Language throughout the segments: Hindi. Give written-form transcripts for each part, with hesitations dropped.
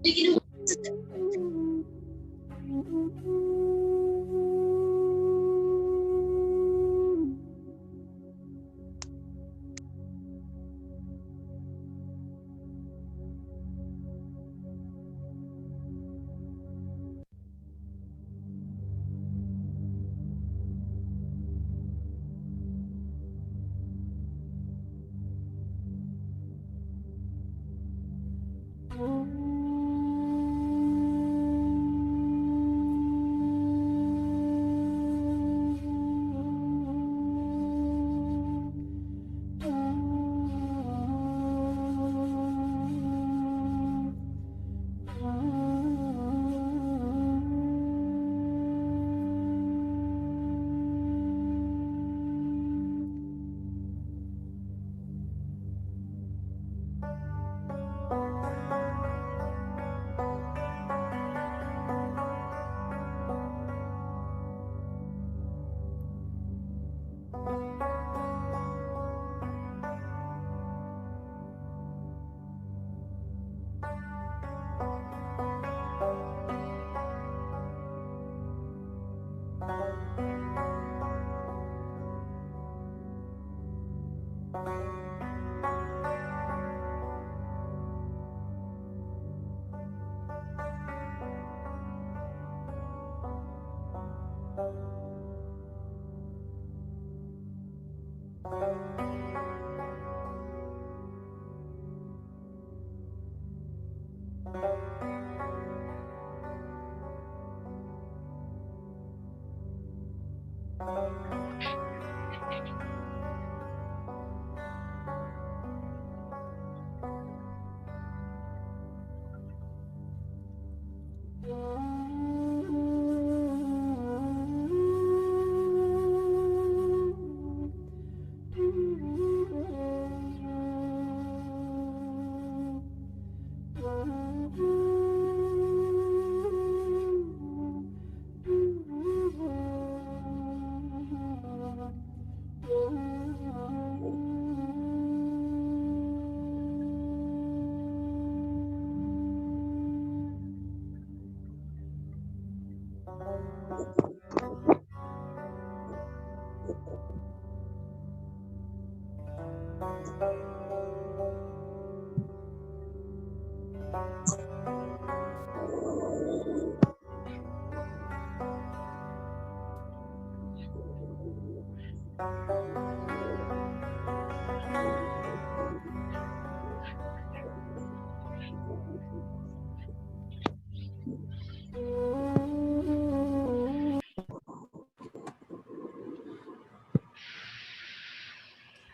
लेकिन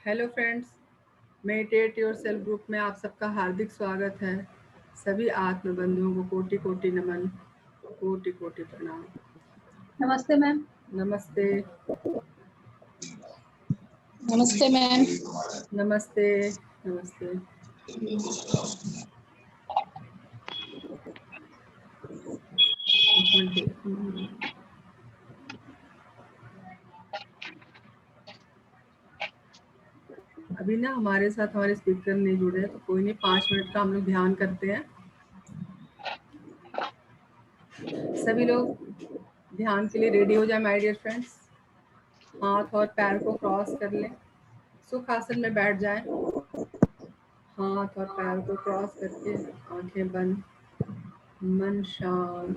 hello friends, meditate your self group में आप सबका हार्दिक स्वागत है। सभी आत्म बंधुओं को कोटि कोटि नमन, कोटि कोटि प्रणाम। नमस्ते मैम। नमस्ते। नमस्ते मैम। नमस्ते। नमस्ते। एक मिनट। अभी ना हमारे साथ हमारे स्पीकर नहीं जुड़े हैं, तो कोई नहीं, 5 मिनट का हम लोग ध्यान करते हैं। सभी लोग ध्यान के लिए रेडी हो जाए माय डियर फ्रेंड्स। हाथ और पैर को क्रॉस कर लें, सुख आसन में बैठ जाएं। हाथ और पैर को क्रॉस करके आंखें बंद, मन शांत।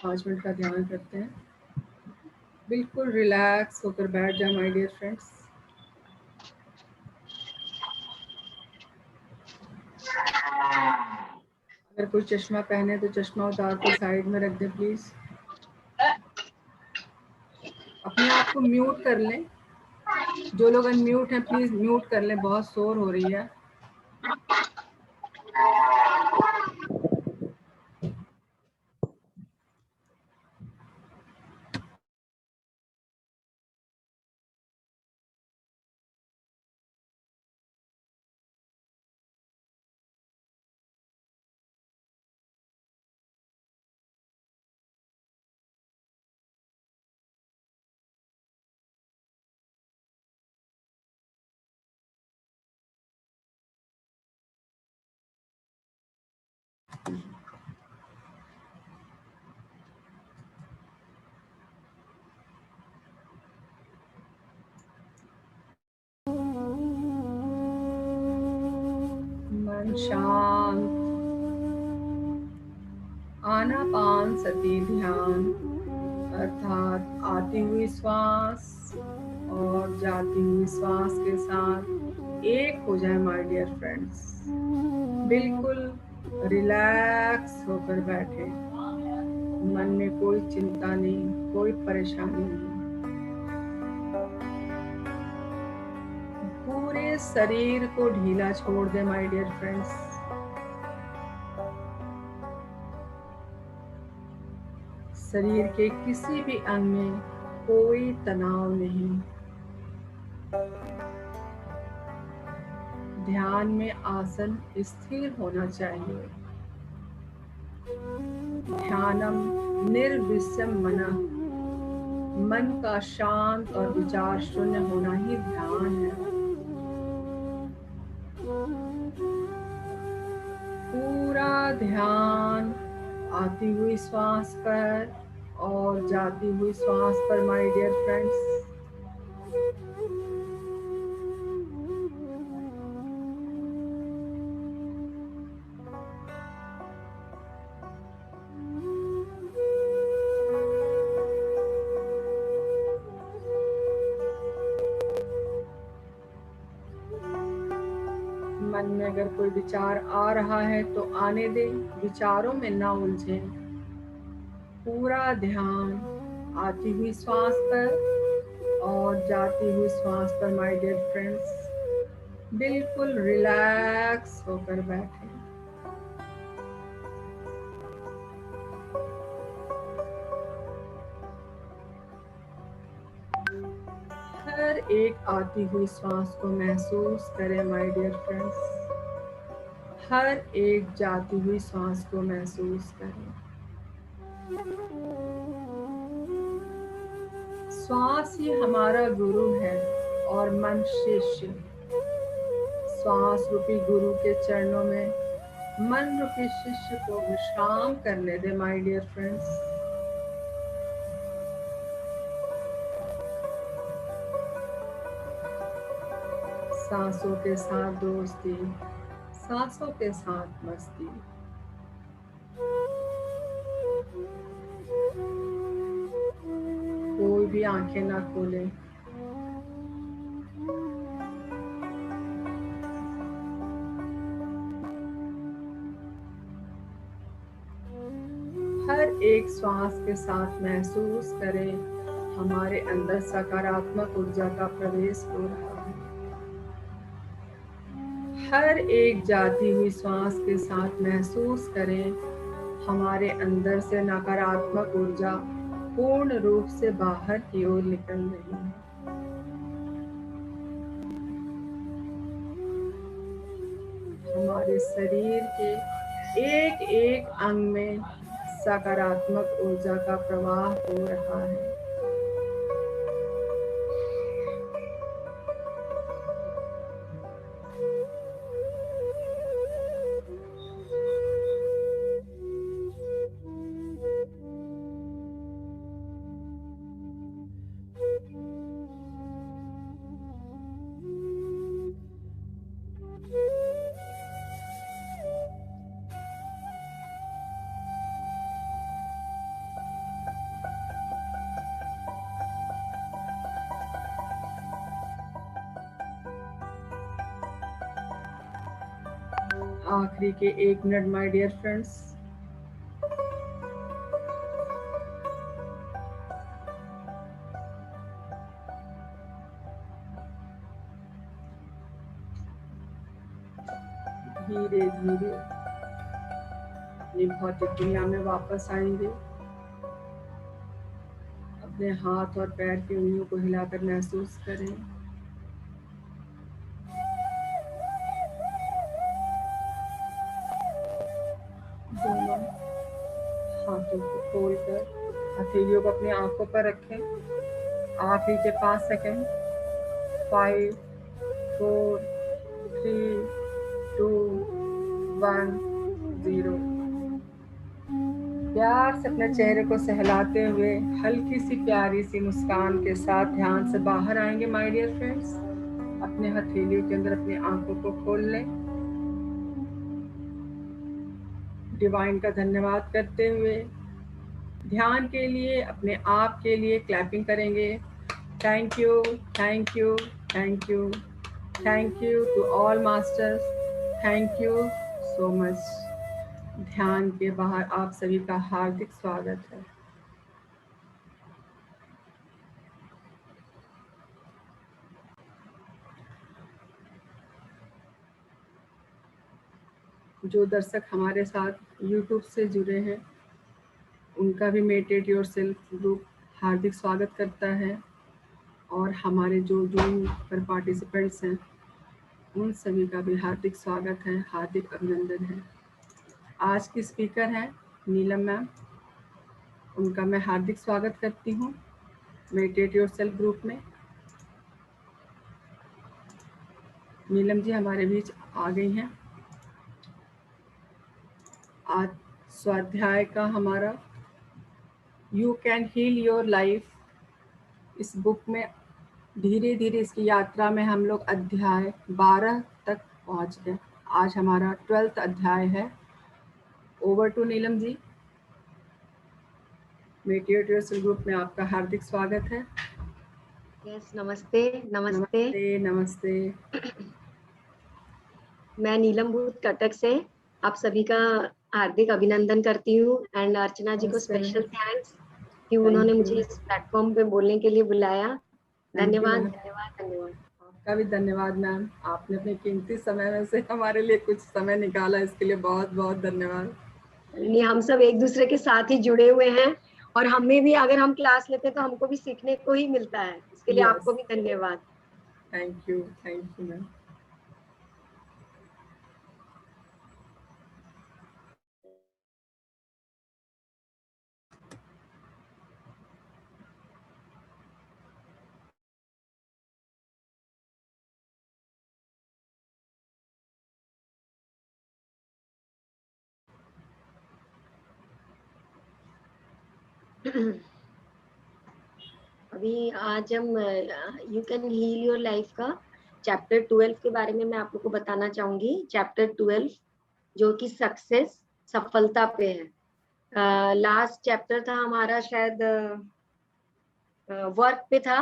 5 मिनट का ध्यान करते हैं। बिल्कुल रिलैक्स होकर बैठ जाए माय डियर फ्रेंड्स। अगर कोई चश्मा पहने तो चश्मा उतार के साइड में रख दें प्लीज। अपने आप को म्यूट कर लें। जो लोग अनम्यूट हैं प्लीज म्यूट कर लें, बहुत शोर हो रही है। मन शांत, आनापान सती ध्यान अर्थात आती हुई श्वास और जाती हुई श्वास के साथ एक हो जाए माय डियर फ्रेंड्स। बिल्कुल रिलैक्स होकर बैठे, मन में कोई चिंता नहीं, कोई परेशानी नहीं। पूरे शरीर को ढीला छोड़ दे माय डियर फ्रेंड्स। शरीर के किसी भी अंग में कोई तनाव नहीं। ध्यान में आसन स्थिर होना चाहिए। ध्यानम निर्विषम मनः, मन का शांत और विचार शून्य होना ही ध्यान है। पूरा ध्यान आती हुई श्वास पर और जाती हुई श्वास पर माय डियर फ्रेंड्स। मन में अगर कोई विचार आ रहा है तो आने दे, विचारों में ना उलझे। पूरा ध्यान आती हुई श्वास पर और जाती हुई श्वास पर माय डियर फ्रेंड्स। बिल्कुल रिलैक्स होकर बैठे। हर एक आती हुई श्वास को महसूस करें माय डियर फ्रेंड्स। हर एक जाती हुई सांस को महसूस करें। श्वास ही हमारा गुरु है और मन शिष्य। श्वास रूपी गुरु के चरणों में मन रूपी शिष्य को विश्राम करने दे माय डियर फ्रेंड्स। सांसों के साथ दोस्ती, सांसों के साथ मस्ती। कोई भी आंखें ना खोले। हर एक श्वास के साथ महसूस करें हमारे अंदर सकारात्मक ऊर्जा का प्रवेश हो रहा है। हर एक जाती हुई श्वास के साथ महसूस करें हमारे अंदर से नकारात्मक ऊर्जा पूर्ण रूप से बाहर की ओर निकल रही है। हमारे शरीर के एक एक अंग में सकारात्मक ऊर्जा का प्रवाह हो रहा है। आखिरी के 1 मिनट माय डियर फ्रेंड्स। धीरे धीरे अपनी भौतिक दुनिया में वापस आएंगे। अपने हाथ और पैर की उंगलियों को हिलाकर महसूस करें। दोनों हाथों को खोलकर हथेलियों को अपनी आंखों पर रखें। आखिरी के 5 सेकंड। 5, 4, 3, 2, 1, 0। प्यार से अपने चेहरे को सहलाते हुए हल्की सी प्यारी सी मुस्कान के साथ ध्यान से बाहर आएंगे माय डियर फ्रेंड्स। अपने हथेलियों के अंदर अपनी आंखों को खोल लें। डिवाइन का धन्यवाद करते हुए ध्यान के लिए, अपने आप के लिए क्लैपिंग करेंगे। Thank you, thank you, thank you, thank you to all masters, thank you so much. ध्यान के बाहर आप सभी का हार्दिक स्वागत है। जो दर्शक हमारे साथ YouTube से जुड़े हैं उनका भी मेडिटेट योरसेल्फ ग्रुप हार्दिक स्वागत करता है, और हमारे जो जूम पर पार्टिसिपेंट्स हैं उन सभी का भी हार्दिक स्वागत है, हार्दिक अभिनंदन है। आज की स्पीकर हैं नीलम मैम, उनका मैं हार्दिक स्वागत करती हूँ मेडिटेट योरसेल्फ ग्रुप में। नीलम जी हमारे बीच आ गई हैं। आज स्वाध्याय का हमारा you can heal your life, इस बुक में धीरे धीरे इसकी यात्रा में हम लोग अध्याय 12 तक पहुंच गए। आज हमारा 12th अध्याय है। Over to Neelam ji. Meditate yourself group में आपका हार्दिक स्वागत है। यस, नमस्ते नमस्ते। नमस्ते नमस्ते। मैं नीलम भूत कटक से आप सभी का हार्दिक अभिनंदन करती हूँ, एंड अर्चना जी को नमस्ते। स्पेशल थैंक्स कि उन्होंने मुझे इस प्लेटफॉर्म पे बोलने के लिए बुलाया। धन्यवाद धन्यवाद धन्यवाद। आपका भी धन्यवाद मैम, आपने अपने कीमती समय में से हमारे लिए कुछ समय निकाला, इसके लिए बहुत बहुत धन्यवाद। नहीं, हम सब एक दूसरे के साथ ही जुड़े हुए हैं, और हमें भी अगर हम क्लास लेते हैं तो हमको भी सीखने को ही मिलता है। इसके लिए आपको भी धन्यवाद। Thank you ma'am. अभी आज हम you can heal your life का चैप्टर 12 के बारे में मैं आप लोग को बताना चाहूंगी। चैप्टर 12 जो कि सक्सेस, सफलता पे है। लास्ट चैप्टर था हमारा शायद वर्क पे था,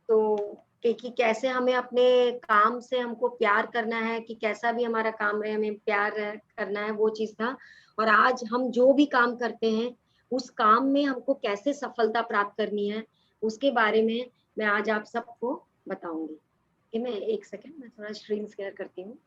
तो कि कैसे हमें अपने काम से हमको प्यार करना है, कि कैसा भी हमारा काम रहे हमें प्यार करना है, वो चीज था। और आज हम जो भी काम करते हैं उस काम में हमको कैसे सफलता प्राप्त करनी है उसके बारे में मैं आज आप सबको बताऊंगी। कि मैं एक सेकंड मैं थोड़ा स्क्रीन शेयर करती हूँ।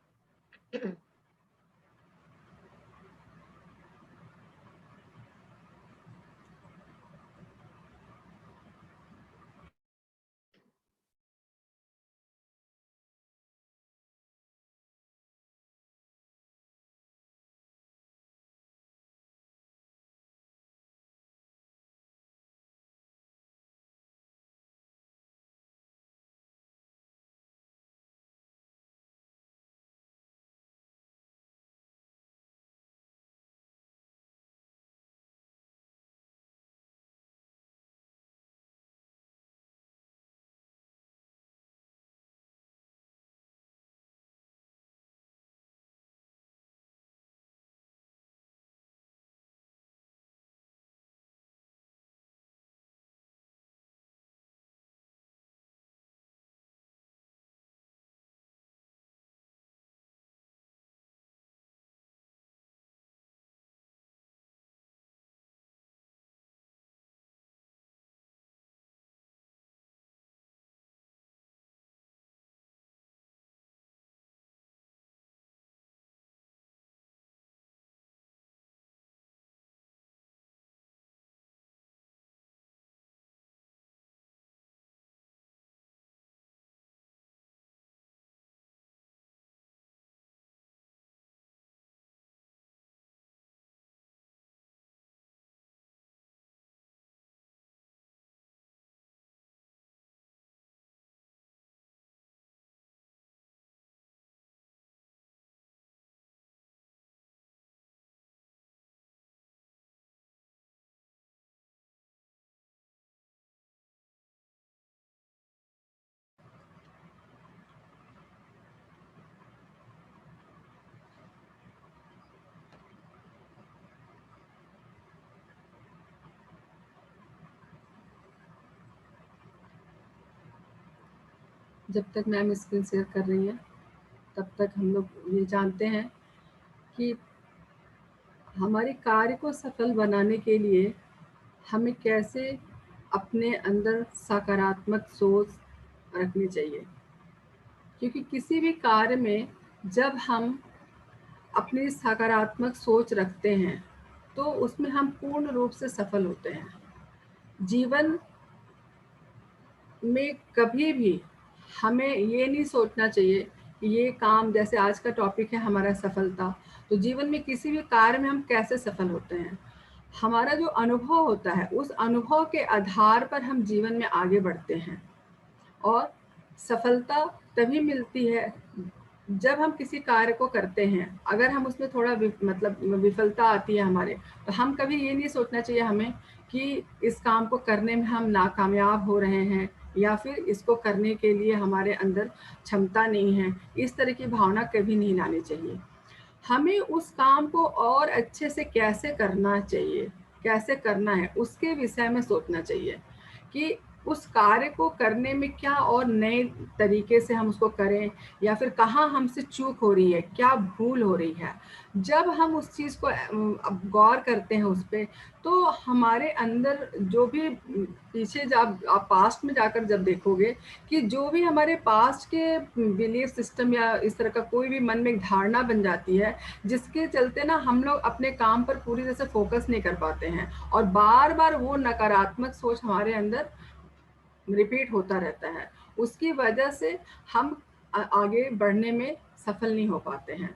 जब तक मैम स्क्रीन शेयर कर रही हैं तब तक हम लोग ये जानते हैं कि हमारे कार्य को सफल बनाने के लिए हमें कैसे अपने अंदर सकारात्मक सोच रखनी चाहिए, क्योंकि किसी भी कार्य में जब हम अपनी सकारात्मक सोच रखते हैं तो उसमें हम पूर्ण रूप से सफल होते हैं। जीवन में कभी भी हमें ये नहीं सोचना चाहिए कि ये काम, जैसे आज का टॉपिक है हमारा सफलता, तो जीवन में किसी भी कार्य में हम कैसे सफल होते हैं, हमारा जो अनुभव होता है उस अनुभव के आधार पर हम जीवन में आगे बढ़ते हैं। और सफलता तभी मिलती है जब हम किसी कार्य को करते हैं, अगर हम उसमें थोड़ा मतलब विफलता आती है हमारे, तो हम कभी ये नहीं सोचना चाहिए हमें कि इस काम को करने में हम नाकामयाब हो रहे हैं या फिर इसको करने के लिए हमारे अंदर क्षमता नहीं है। इस तरह की भावना कभी नहीं लानी चाहिए। हमें उस काम को और अच्छे से कैसे करना चाहिए, कैसे करना है, उसके विषय में सोचना चाहिए कि उस कार्य को करने में क्या और नए तरीके से हम उसको करें, या फिर कहाँ हमसे चूक हो रही है, क्या भूल हो रही है। जब हम उस चीज़ को अब गौर करते हैं उस पर, तो हमारे अंदर जो भी पीछे जब आप पास्ट में जाकर जब देखोगे कि जो भी हमारे पास्ट के बिलीफ सिस्टम या इस तरह का कोई भी मन में एक धारणा बन जाती है, जिसके चलते ना हम लोग अपने काम पर पूरी तरह से फोकस नहीं कर पाते हैं और बार बार वो नकारात्मक सोच हमारे अंदर रिपीट होता रहता है, उसकी वजह से हम आगे बढ़ने में सफल नहीं हो पाते हैं।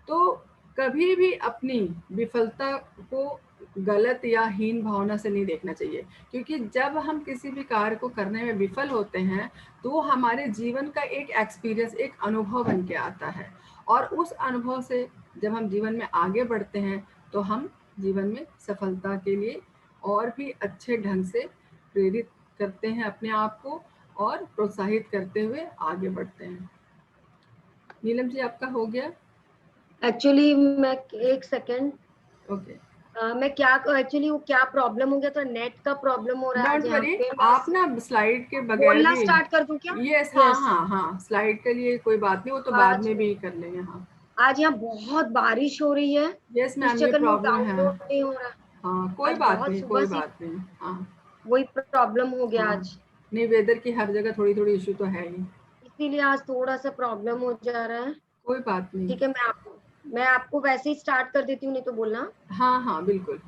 तो कभी भी अपनी विफलता को गलत या हीन भावना से नहीं देखना चाहिए, क्योंकि जब हम किसी भी कार्य को करने में विफल होते हैं तो हमारे जीवन का एक एक्सपीरियंस, एक अनुभव बन के आता है, और उस अनुभव से जब हम जीवन में आगे बढ़ते हैं तो हम जीवन में सफलता के लिए और भी अच्छे ढंग से प्रेरित करते हैं अपने आप को और प्रोत्साहित करते हुए आगे बढ़ते हैं। नीलम जी, आपका हो गया? एक्चुअली मैं एक सेकेंड, ओके, मैं क्या एक्चुअली वो क्या प्रॉब्लम हो गया था, नेट का प्रॉब्लम हो रहा है आज डोंट यहाँ वरी। पे। आप ना स्लाइड के बगैर बोलना भी, स्टार्ट कर दूं क्या? यस, हाँ यस। हाँ हाँ, स्लाइड के लिए कोई बात नहीं, वो तो बाद आज में भी कर लेंगे। हाँ आज यहाँ बहुत बारिश हो रही है, यस उस मैम, ये चक्कर में प्रॉब्लम है। डाउनलोड नहीं हो रहा। हाँ कोई आज बात बहुत नहीं, सुबह कोई से बात नहीं। हाँ वही प्रॉब्लम हो गया हाँ, आज, नहीं, वेदर की हर जगह थोड़ी थोड़ी इशू तो है ही। इसीलिए आज थोड़ा सा प्रॉब्लम हो जा रहा है। कोई बात नहीं। ठीक है, मैं आपको वैसे ही स्टार्ट कर देती हूँ, नहीं तो बोलना। हाँ हाँ बिल्कुल।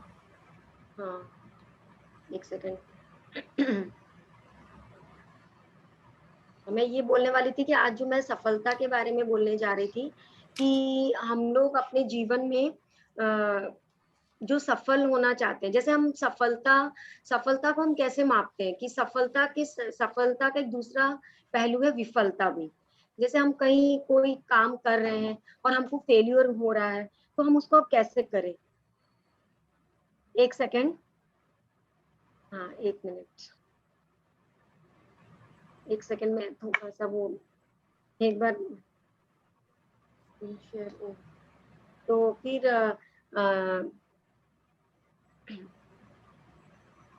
हाँ, एक सेकेंड। मैं ये बोलने वाली थी कि आज जो मैं सफलता के बारे में बोलने जा रही थी कि हम लोग अपने जीवन में जो सफल होना चाहते हैं, जैसे हम सफलता को हम कैसे मापते हैं कि सफलता का एक दूसरा पहलू है विफलता भी। जैसे हम कहीं कोई काम कर रहे हैं और हमको फेल्यूर हो रहा है, तो हम उसको अब कैसे करें। एक सेकेंड, हाँ, एक मिनट, एक सेकेंड में थोड़ा सा वो एक बार शेयर। तो फिर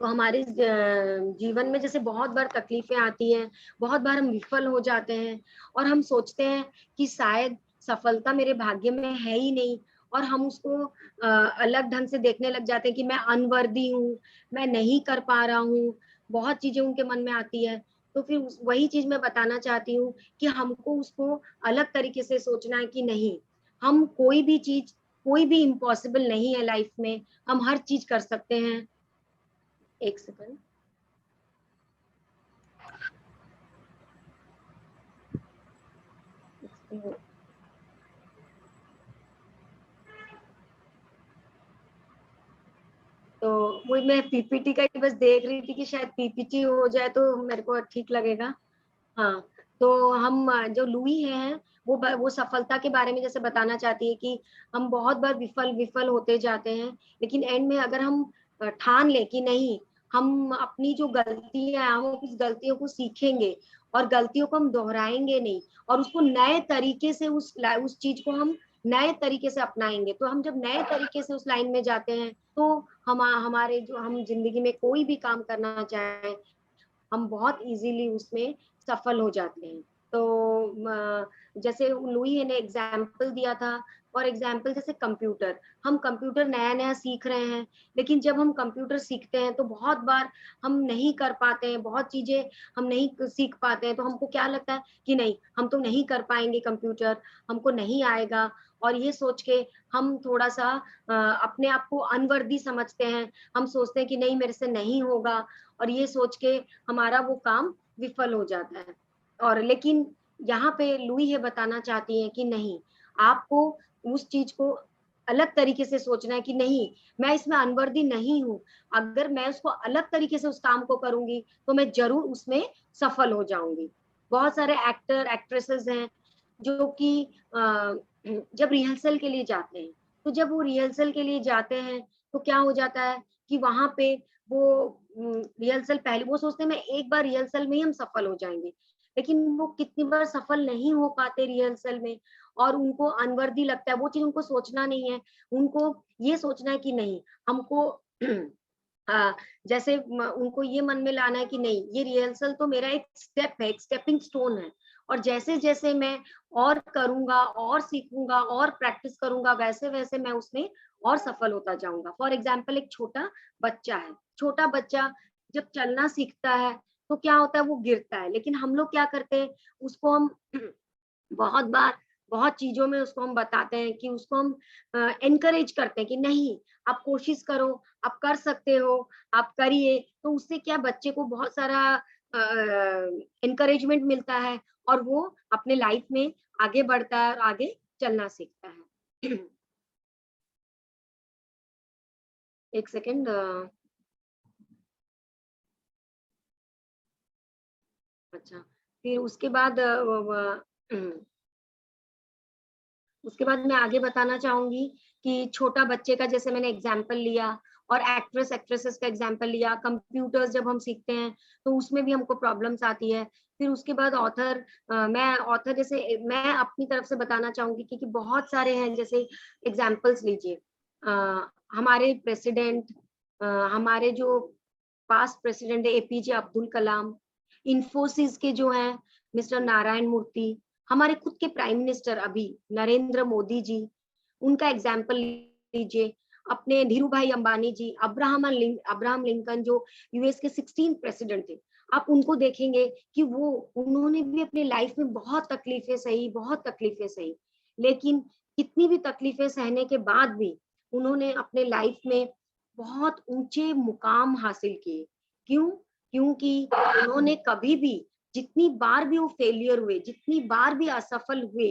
तो हमारे जीवन में जैसे बहुत बार तकलीफें आती हैं, बहुत बार हम विफल हो जाते हैं और हम सोचते हैं कि शायद सफलता मेरे भाग्य में है ही नहीं, और हम उसको अलग ढंग से देखने लग जाते हैं कि मैं अनवर्दी हूँ, मैं नहीं कर पा रहा हूँ। बहुत चीजें उनके मन में आती है। तो फिर वही चीज मैं बताना चाहती हूँ कि हमको उसको अलग तरीके से सोचना है कि नहीं, हम कोई भी इम्पॉसिबल नहीं है लाइफ में, हम हर चीज कर सकते हैं। एक सेकंड, तो वही मैं पीपीटी का ही बस देख रही थी कि शायद पीपीटी हो जाए तो मेरे को ठीक लगेगा। हाँ, तो हम जो लुई है वो सफलता के बारे में जैसे बताना चाहती है कि हम बहुत बार विफल होते जाते हैं, लेकिन एंड में अगर हम ठान ले कि नहीं, हम अपनी जो गलतियां, हम उस गलतियों को सीखेंगे और गलतियों को हम दोहराएंगे नहीं, और उसको नए तरीके से उस चीज को हम नए तरीके से अपनाएंगे, तो हम जब नए तरीके से उस लाइन में जाते हैं तो हमारे जो हम जिंदगी में कोई भी काम करना चाहें, हम बहुत इजीली उसमें सफल हो जाते हैं। तो जैसे लुई ने एग्जाम्पल दिया था, फॉर एग्जाम्पल जैसे कंप्यूटर, हम कंप्यूटर नया नया सीख रहे हैं, लेकिन जब हम कंप्यूटर सीखते हैं तो बहुत बार हम नहीं कर पाते हैं, बहुत चीजें हम नहीं सीख पाते हैं, तो हमको क्या लगता है कि नहीं, हम तो नहीं कर पाएंगे कंप्यूटर, हमको नहीं आएगा, और ये सोच के हम थोड़ा सा अपने आप को अनवर्दी समझते हैं, हम सोचते हैं कि नहीं मेरे से नहीं होगा, और ये सोच के हमारा वो काम विफल हो जाता है। और लेकिन यहाँ पे लुई ये बताना चाहती है कि नहीं, आपको उस चीज को अलग तरीके से सोचना है कि नहीं, मैं इसमें अनवर्दी नहीं हूँ, अगर मैं उसको अलग तरीके से उस काम को करूंगी तो मैं जरूर उसमें सफल हो जाऊंगी। बहुत सारे एक्टर एक्ट्रेसेस हैं जो कि जब रिहर्सल के लिए जाते हैं, तो जब वो रिहर्सल के लिए जाते हैं तो क्या हो जाता है कि वहां पे वो रिहर्सल पहले वो सोचते हैं मैं एक बार रिहर्सल में ही हम सफल हो जाएंगे, लेकिन वो कितनी बार सफल नहीं हो पाते रिहर्सल में, और उनको अनवर्दी लगता है। वो चीज उनको सोचना नहीं है, उनको ये सोचना है कि नहीं, हमको जैसे उनको ये मन में लाना है कि नहीं, ये रिहर्सल तो मेरा एक स्टेप है, एक स्टेपिंग स्टोन है, और जैसे जैसे मैं और करूंगा और सीखूंगा और प्रैक्टिस करूंगा, वैसे वैसे मैं उसमें और सफल होता जाऊंगा। फॉर एग्जाम्पल एक छोटा बच्चा है, छोटा बच्चा जब चलना सीखता है तो क्या होता है, वो गिरता है, लेकिन हम लोग क्या करते हैं, उसको हम बहुत बार बहुत चीजों में उसको हम बताते हैं कि उसको हम एनकरेज करते हैं कि नहीं, आप कोशिश करो, आप कर सकते हो, आप करिए, तो उससे क्या बच्चे को बहुत सारा एनकरेजमेंट मिलता है, और वो अपने लाइफ में आगे बढ़ता है और आगे चलना सीखता है। एक सेकेंड, अच्छा, फिर उसके बाद उसके बाद मैं आगे बताना चाहूंगी कि छोटा बच्चे का जैसे मैंने एग्जाम्पल लिया, और एक्ट्रेस एक्ट्रेसेस का एग्जाम्पल लिया, कंप्यूटर्स जब हम सीखते हैं तो उसमें भी हमको प्रॉब्लम्स आती है। फिर उसके बाद ऑथर, मैं ऑथर जैसे मैं अपनी तरफ से बताना चाहूंगी कि बहुत सारे हैं, जैसे एग्जाम्पल्स लीजिए, हमारे प्रेसिडेंट, हमारे जो पास्ट प्रेसिडेंट है एपीजे अब्दुल कलाम, इन्फोसिस के जो हैं मिस्टर नारायण मूर्ति, हमारे खुद के प्राइम मिनिस्टर अभी नरेंद्र मोदी जी, उनका एग्जाम्पल लीजिए, अपने धीरू भाई अंबानी जी, अब्राहम लिंकन जो यूएस के 16 प्रेसिडेंट थे, आप उनको देखेंगे कि वो उन्होंने भी अपने लाइफ में बहुत तकलीफें सही, बहुत तकलीफें सही, लेकिन कितनी भी तकलीफें सहने के बाद भी उन्होंने अपने लाइफ में बहुत ऊंचे मुकाम हासिल किए। क्यों? क्योंकि उन्होंने कभी भी, जितनी बार भी वो फेलियर हुए, जितनी बार भी असफल हुए,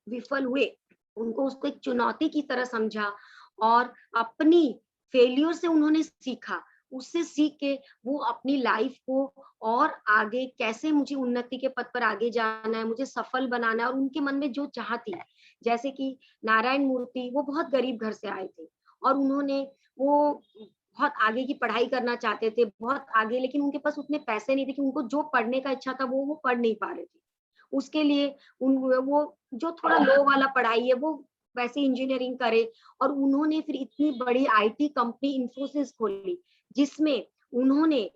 विफल हुए, उनको उसको एक चुनौती की तरह समझा, और अपनी फेलियर से उन्होंने सीखा, उससे सीख के वो अपनी लाइफ को और आगे कैसे मुझे उन्नति के पथ पर आगे जाना है, मुझे सफल बनाना है, और उनके मन में जो चाह थी, जैसे कि नारायण मूर्ति, वो बहुत गरीब घर से आए थे, और उन्होंने वो बहुत आगे की पढ़ाई करना चाहते थे, बहुत आगे, लेकिन उनके पास उतने पैसे नहीं थे कि उनको जो पढ़ने का इच्छा था वो पढ़ नहीं पा रहे थे। उसके लिए वो जो थोड़ा लो वाला पढ़ाई है वो वैसे इंजीनियरिंग करे, और उन्होंने फिर इतनी बड़ी आईटी कंपनी इन्फोसिस खोली, जिसमें उन्होंने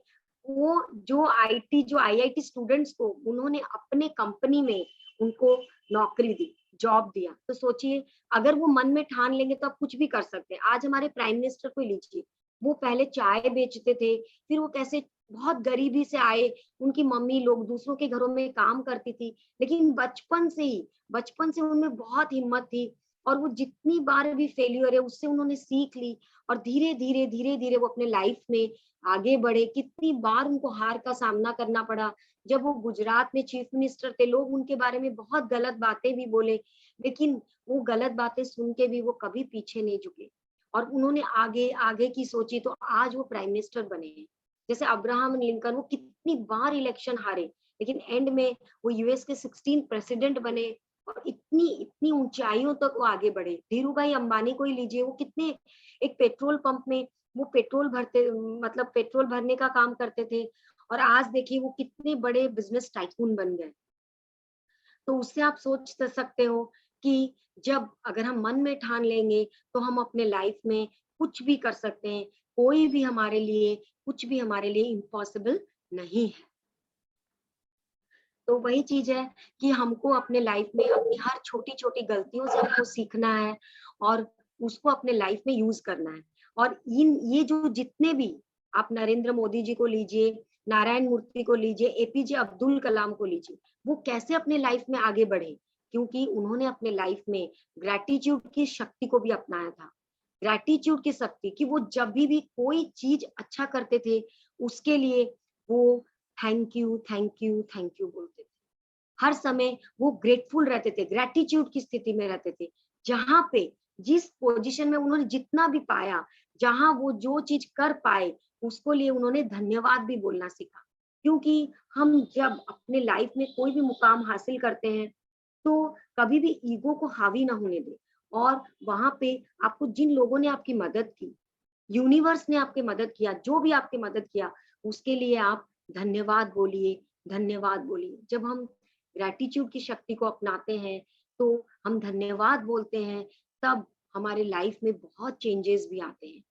वो जो आईआईटी स्टूडेंट्स को उन्होंने अपने कंपनी में उनको नौकरी दी, जॉब दिया। तो सोचिए, अगर वो मन में ठान लेंगे तो आप कुछ भी कर सकते हैं। आज हमारे प्राइम मिनिस्टर को लीजिए, वो पहले चाय बेचते थे, फिर वो कैसे बहुत गरीबी से आए, उनकी मम्मी लोग दूसरों के घरों में काम करती थी, लेकिन बचपन से उनमें बहुत हिम्मत थी, और वो जितनी बार भी फेलियर है उससे उन्होंने सीख ली, और धीरे धीरे वो अपने लाइफ में आगे बढ़े। कितनी बार उनको हार का सामना करना पड़ा, जब वो गुजरात में चीफ मिनिस्टर थे, लोग उनके बारे में बहुत गलत बातें भी बोले, लेकिन वो गलत बातें सुन के भी वो कभी पीछे नहीं झुके, और उन्होंने आगे आगे की सोची, तो आज वो प्राइम मिनिस्टर बने हैं। जैसे अब्राहम लिंकन, वो कितनी बार इलेक्शन हारे, लेकिन एंड में वो यूएस के 16 प्रेसिडेंट बने, और इतनी इतनी ऊंचाइयों तक वो आगे बढ़े। धीरू भाई अंबानी को ही लीजिए, वो कितने, एक पेट्रोल पंप में वो पेट्रोल भरते, मतलब पेट्रोल भरने का काम करते थे, और आज देखिए वो कितने बड़े बिजनेस टाइकून बन गए। तो उससे आप सोच सकते हो कि जब अगर हम मन में ठान लेंगे तो हम अपने लाइफ में कुछ भी कर सकते हैं, कोई भी हमारे लिए, कुछ भी हमारे लिए इम्पॉसिबल नहीं है। तो वही चीज है कि हमको अपने लाइफ में अपनी हर छोटी छोटी गलतियों से हमको सीखना है और उसको अपने लाइफ में यूज करना है। और ये जो जितने भी, आप नरेंद्र मोदी जी को लीजिए, नारायण मूर्ति को लीजिए, एपीजे अब्दुल कलाम को लीजिए, वो कैसे अपने लाइफ में आगे बढ़े, क्योंकि उन्होंने अपने लाइफ में ग्रेटिट्यूड की शक्ति को भी अपनाया था। ग्रेटिट्यूड की शक्ति कि वो जब भी कोई चीज अच्छा करते थे उसके लिए वो thank you thank you thank you बोलते थे। हर समय वो ग्रेटफुल रहते थे, ग्रेटिट्यूड की स्थिति में रहते थे। जहां पे जिस पोजीशन में उन्होंने जितना भी पाया, जहां वो जो चीज कर पाए, उसको लिए उन्होंने धन्यवाद भी बोलना सीखा। क्योंकि हम जब अपने लाइफ में कोई भी मुकाम हासिल करते हैं तो कभी भी ईगो को हावी ना होने दे। और वहां पे आपको जिन लोगों ने आपकी मदद की, यूनिवर्स ने आपकी मदद किया, जो भी आपकी मदद किया, उसके लिए आप धन्यवाद बोलिए, धन्यवाद बोलिए। जब हम ग्रेटिट्यूड की शक्ति को अपनाते हैं तो हम धन्यवाद बोलते हैं, तब हमारे लाइफ में बहुत चेंजेस भी आते हैं।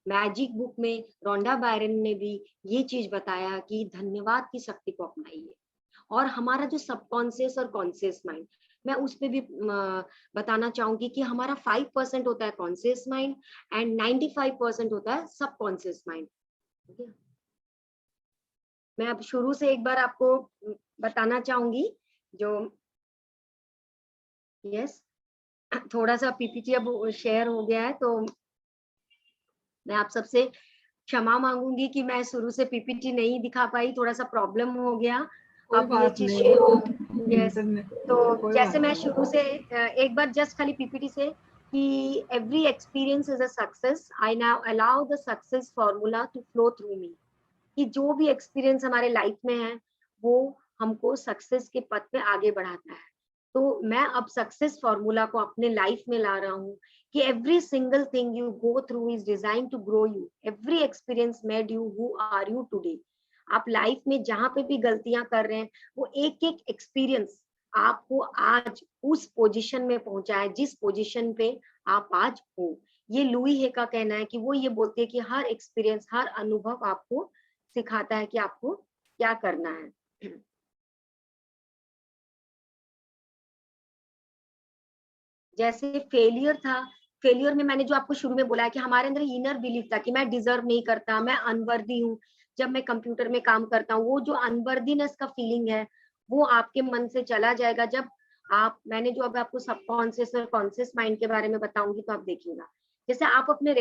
मैजिक बुक में रोंडा बायरन ने भी ये चीज बताया कि धन्यवाद की शक्ति को अपनाइए। और हमारा जो सबकॉन्शियस और कॉन्शियस माइंड, मैं उस पे भी बताना चाहूंगी कि हमारा 5% होता है कॉन्शियस माइंड एंड 95% होता है सबकॉन्शियस माइंड। मैं अब शुरू से एक बार आपको बताना चाहूंगी। जो यस, थोड़ा सा पीपीटी अब शेयर हो गया है तो मैं आप सबसे क्षमा मांगूंगी कि मैं शुरू से पीपीटी नहीं दिखा पाई, थोड़ा सा प्रॉब्लम हो गया। कोई अब ये बात चीज नहीं, शेयर हो यस। तो कोई जैसे बात मैं नहीं। शुरू से एक बार जस्ट खाली पीपीटी से कि every experience is a success, I now allow the success formula to flow through me. कि जो भी एक्सपीरियंस हमारे लाइफ में है वो हमको सक्सेस के पथ पे आगे बढ़ाता है। तो मैं अब सक्सेस फॉर्मूला को अपने लाइफ में ला रहा हूँ कि every single thing you go through is design to grow you, every experience made you who are you today. आप लाइफ में जहां पे भी गलतियां कर रहे हैं, वो एक एक एक्सपीरियंस आपको आज उस पोजीशन में पहुंचा है जिस पोजीशन पे आप आज हो। ये लुई हे का कहना है कि वो ये बोलते हैं कि हर एक्सपीरियंस, हर अनुभव आपको सिखाता है कि आपको क्या करना है। जैसे फेलियर था, फेलियर में मैंने जो आपको शुरू में बोला है कि हमारे अंदर इनर बिलीफ था कि मैं डिजर्व नहीं करता, मैं अनवर्दी हूँ। जब मैं कंप्यूटर में काम करता हूँ, वो जो अनवर्दीनेस का फीलिंग है वो आपके मन से चला जाएगा। जब आप, मैंने जो अब आपको सबकॉन्शियस और कॉन्शियस माइंड के बारे में बताऊंगी तो आप देखिएगा। जैसे आप अपने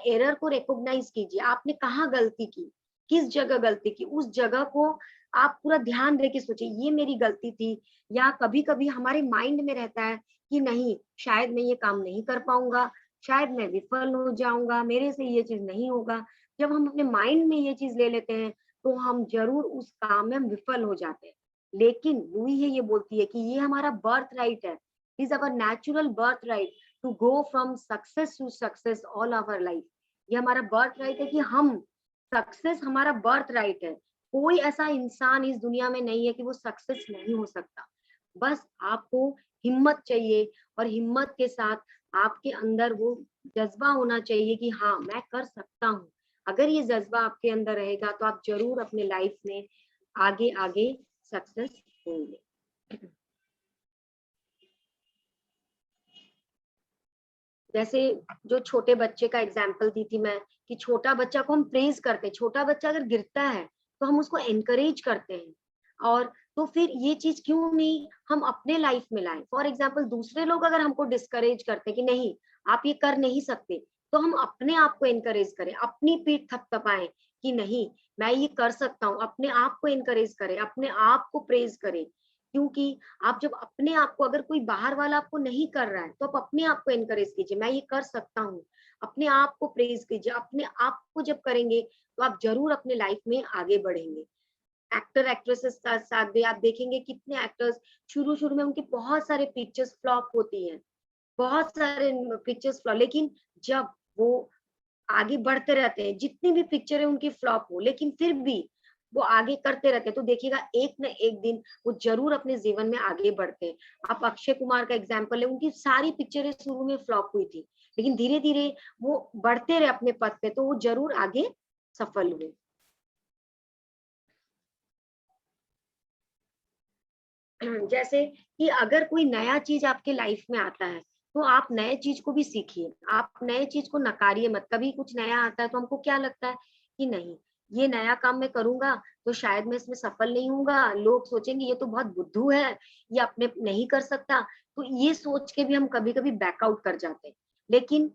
एरर को रिकॉग्नाइज कीजिए, आपने कहाँ गलती की, किस जगह गलती की, उस जगह को आप पूरा ध्यान दे के सोचिए ये मेरी गलती थी। या कभी कभी हमारे माइंड में रहता है कि नहीं, शायद मैं ये काम नहीं कर पाऊंगा, शायद मैं विफल हो जाऊंगा, मेरे से ये चीज नहीं होगा। जब हम अपने माइंड में ये चीज ले लेते हैं तो हम जरूर उस काम में हम विफल हो जाते हैं। लेकिन लुई ये बोलती है कि ये हमारा बर्थ राइट है, is our natural birth right to go from success to success all our life. ये हमारा बर्थ राइट है कि हम, सक्सेस हमारा बर्थ राइट है। कोई ऐसा इंसान इस दुनिया में नहीं है कि वो सक्सेस नहीं हो सकता। बस आपको हिम्मत चाहिए और हिम्मत के साथ आपके अंदर वो जज्बा होना चाहिए कि हाँ मैं कर सकता हूँ। अगर ये जज्बा आपके अंदर रहेगा तो आप जरूर अपने लाइफ में आगे आगे सक्सेस होंगे। जैसे जो छोटे बच्चे का एग्जाम्पल दी थी मैं, कि छोटा बच्चा को हम प्रेज करते हैं, छोटा बच्चा अगर गिरता है तो हम उसको एनकरेज करते हैं। और तो फिर ये चीज क्यों नहीं हम अपने लाइफ में लाएं। फॉर एग्जाम्पल दूसरे लोग अगर हमको डिस्करेज करते हैं कि नहीं आप ये कर नहीं सकते, तो हम अपने आप को एनकरेज करें, अपनी पीठ थपथपाएं कि नहीं मैं ये कर सकता हूँ। अपने आप को एनकरेज करें, अपने आप को प्रेज करें। क्योंकि आप जब अपने आप को, अगर कोई बाहर वाला आपको नहीं कर रहा है तो आप अपने आप को एनकरेज कीजिए, मैं ये कर सकता हूँ। अपने आप को प्रेज कीजिए। अपने आप को जब करेंगे तो आप जरूर अपने लाइफ में आगे बढ़ेंगे। एक्टर एक्ट्रेसेस का साथ भी आप देखेंगे कितने एक्टर्स शुरू शुरू में उनकी बहुत सारे पिक्चर्स फ्लॉप होती हैं, बहुत सारे पिक्चर्स फ्लॉप, लेकिन जब वो आगे बढ़ते रहते हैं, जितनी भी पिक्चरें उनकी फ्लॉप हो लेकिन फिर भी वो आगे करते रहते हैं, तो देखिएगा एक न एक दिन वो जरूर अपने जीवन में आगे बढ़ते हैं। आप अक्षय कुमार का एग्जाम्पल है, उनकी सारी पिक्चरें शुरू में फ्लॉप हुई थी लेकिन धीरे धीरे वो बढ़ते रहे अपने पथ पे, तो वो जरूर आगे सफल हुए। जैसे कि अगर कोई नया चीज आपके लाइफ में आता है तो आप नए चीज को भी सीखिए, आप नए चीज को नकारिए मत। कभी कुछ नया आता है तो हमको क्या लगता है कि नहीं, ये नया काम मैं करूंगा तो शायद मैं इसमें सफल नहीं होऊंगा, लोग सोचेंगे ये तो बहुत बुद्धू है, ये अपने नहीं कर सकता। तो ये सोच के भी हम कभी कभी बैकआउट कर जाते हैं। लेकिन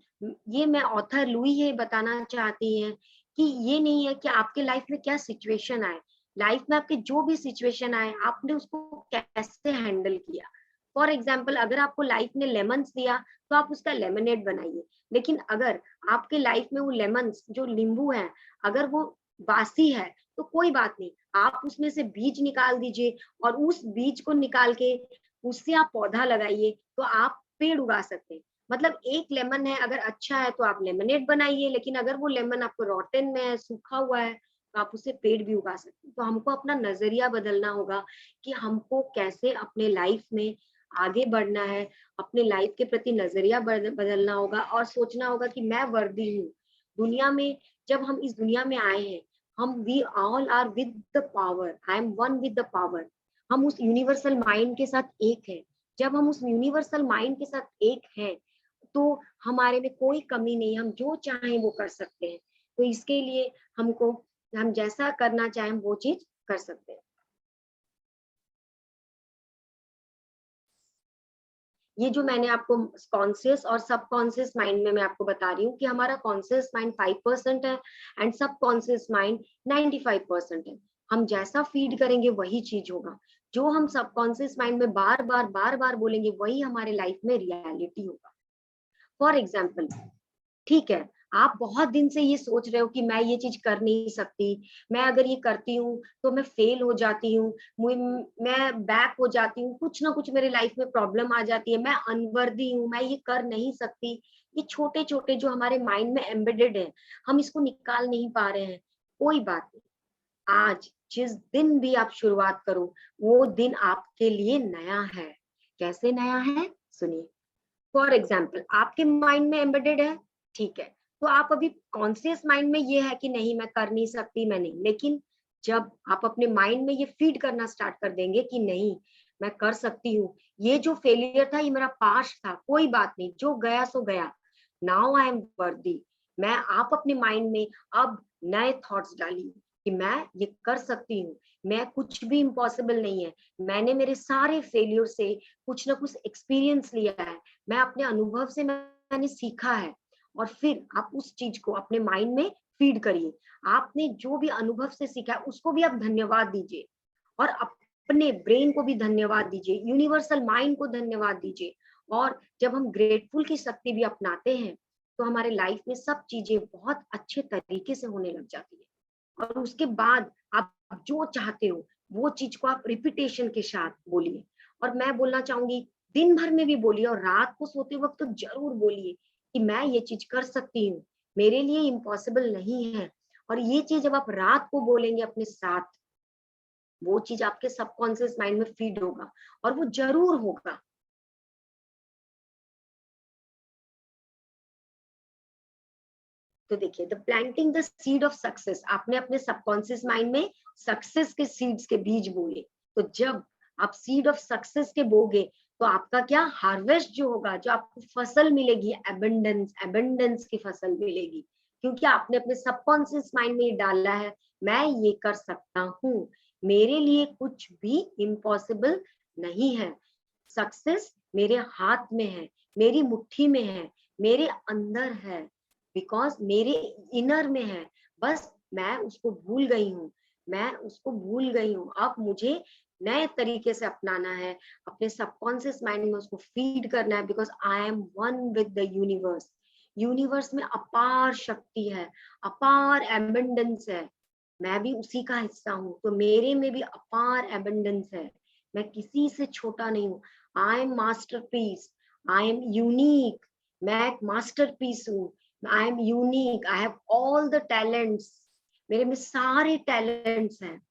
ये मैं ऑथर लुई ये बताना चाहती है कि ये नहीं है कि आपके लाइफ में क्या सिचुएशन आए, लाइफ में आपके जो भी सिचुएशन आए आपने उसको कैसे हैंडल किया। फॉर एग्जाम्पल, अगर आपको लाइफ ने लेमन्स दिया तो आप उसका लेमनेड बनाइए। लेकिन अगर आपके लाइफ में वो लेमन्स जो नींबू है अगर वो बासी है तो कोई बात नहीं, आप उसमें से बीज निकाल दीजिए और उस बीज को निकाल के उससे आप पौधा लगाइए तो आप पेड़ उगा सकते हैं। मतलब एक लेमन है अगर अच्छा है तो आप लेमनेड बनाइए, लेकिन अगर वो लेमन आपको रॉटन में है, सूखा हुआ है, तो आप उससे पेड़ भी उगा सकते हैं। तो हमको अपना नजरिया बदलना होगा कि हमको कैसे अपने लाइफ में आगे बढ़ना है, अपने लाइफ के प्रति नजरिया बदलना होगा और सोचना होगा कि मैं वर्दी हूँ दुनिया में। जब हम इस दुनिया में आए हैं, हम we all are with the power, I am one with the power. हम उस यूनिवर्सल माइंड के साथ एक है। जब हम उस यूनिवर्सल माइंड के साथ एक हैं तो हमारे में कोई कमी नहीं, हम जो चाहें वो कर सकते हैं। तो इसके लिए हमको, हम जैसा करना चाहें वो चीज कर सकते हैं। ये जो मैंने आपको कॉन्शियस और सब कॉन्शियस माइंड में मैं आपको बता रही हूँ कि हमारा कॉन्शियस माइंड 5% है एंड सब कॉन्शियस माइंड 95% है। हम जैसा फीड करेंगे वही चीज होगा। जो हम सब कॉन्शियस माइंड में बार बार बोलेंगे वही हमारे लाइफ में रियलिटी होगा। फॉर एग्जाम्पल, ठीक है, आप बहुत दिन से ये सोच रहे हो कि मैं ये चीज कर नहीं सकती, मैं अगर ये करती हूँ तो मैं फेल हो जाती हूँ, मैं बैक हो जाती हूँ, कुछ ना कुछ मेरे लाइफ में प्रॉब्लम आ जाती है, मैं अनवर्दी हूँ, मैं ये कर नहीं सकती। ये छोटे छोटे जो हमारे माइंड में एम्बेडेड है, हम इसको निकाल नहीं पा रहे हैं। कोई बात नहीं, आज जिस दिन भी आप शुरुआत करो वो दिन आपके लिए नया है। कैसे नया है, सुनिए। फॉर एग्जाम्पल, आपके माइंड में एम्बेडेड है, ठीक है, तो आप अभी कॉन्शियस माइंड में ये है कि नहीं मैं कर नहीं सकती, मैं नहीं। लेकिन जब आप अपने माइंड में ये फीड करना स्टार्ट कर देंगे कि नहीं मैं कर सकती हूँ, ये जो फेलियर था ये मेरा पास्ट था, कोई बात नहीं, जो गया सो गया, नाउ आई एम वर्दी। मैं, आप अपने माइंड में अब नए थॉट्स डालिए कि मैं ये कर सकती हूँ, मैं कुछ भी इम्पॉसिबल नहीं है, मैंने मेरे सारे फेलियर से कुछ ना कुछ एक्सपीरियंस लिया है, मैं अपने अनुभव से मैंने सीखा है। और फिर आप उस चीज को अपने माइंड में फीड करिए। आपने जो भी अनुभव से सीखा है उसको भी आप धन्यवाद दीजिए और अपने ब्रेन को भी धन्यवाद दीजिए, यूनिवर्सल माइंड को धन्यवाद दीजिए। और जब हम ग्रेटफुल की शक्ति भी अपनाते हैं तो हमारे लाइफ में सब चीजें बहुत अच्छे तरीके से होने लग जाती है। और उसके बाद आप जो चाहते हो वो चीज को आप रिपीटेशन के साथ बोलिए। और मैं बोलना चाहूंगी, दिन भर में भी बोलिए और रात को सोते वक्त तो जरूर बोलिए कि मैं ये चीज कर सकती हूँ, मेरे लिए इम्पॉसिबल नहीं है। और ये चीज जब आप रात को बोलेंगे अपने साथ, वो चीज आपके सबकॉन्शियस माइंड में फीड होगा और वो जरूर होगा। तो देखिए, the planting the seed of success, आपने अपने सबकॉन्शियस माइंड में सक्सेस के सीड्स के बीज बोले। तो जब आप सीड ऑफ सक्सेस के बोगे तो आपका क्या हार्वेस्ट जो होगा, जो आपको फसल मिलेगी, एबंडेंस, एबंडेंस की फसल मिलेगी, क्योंकि आपने अपने सबकॉन्शियस माइंड में ये डाला है मैं ये कर सकता हूँ, मेरे लिए कुछ भी इम्पॉसिबल नहीं है, सक्सेस मेरे हाथ में है, मेरी मुट्ठी में है, मेरे अंदर है, बिकॉज मेरे इनर में है, बस मैं उसको भूल गई हूँ, मैं उसको भूल गई हूँ। अब मुझे नए तरीके से अपनाना है, अपने सबकॉन्शियस माइंड में उसको फीड करना है, because I am one with the universe. Universe में अपार शक्ति है, अपार एबंडेंस है, मैं भी उसी का हिस्सा हूँ, तो मेरे में भी अपार एबंडेंस है, मैं किसी से छोटा नहीं हूँ। I M masterpiece, I am unique, मैं एक मास्टरपीस हूँ, I M unique, I have all the talents, मेरे में सारे टैलेंट्स हैं।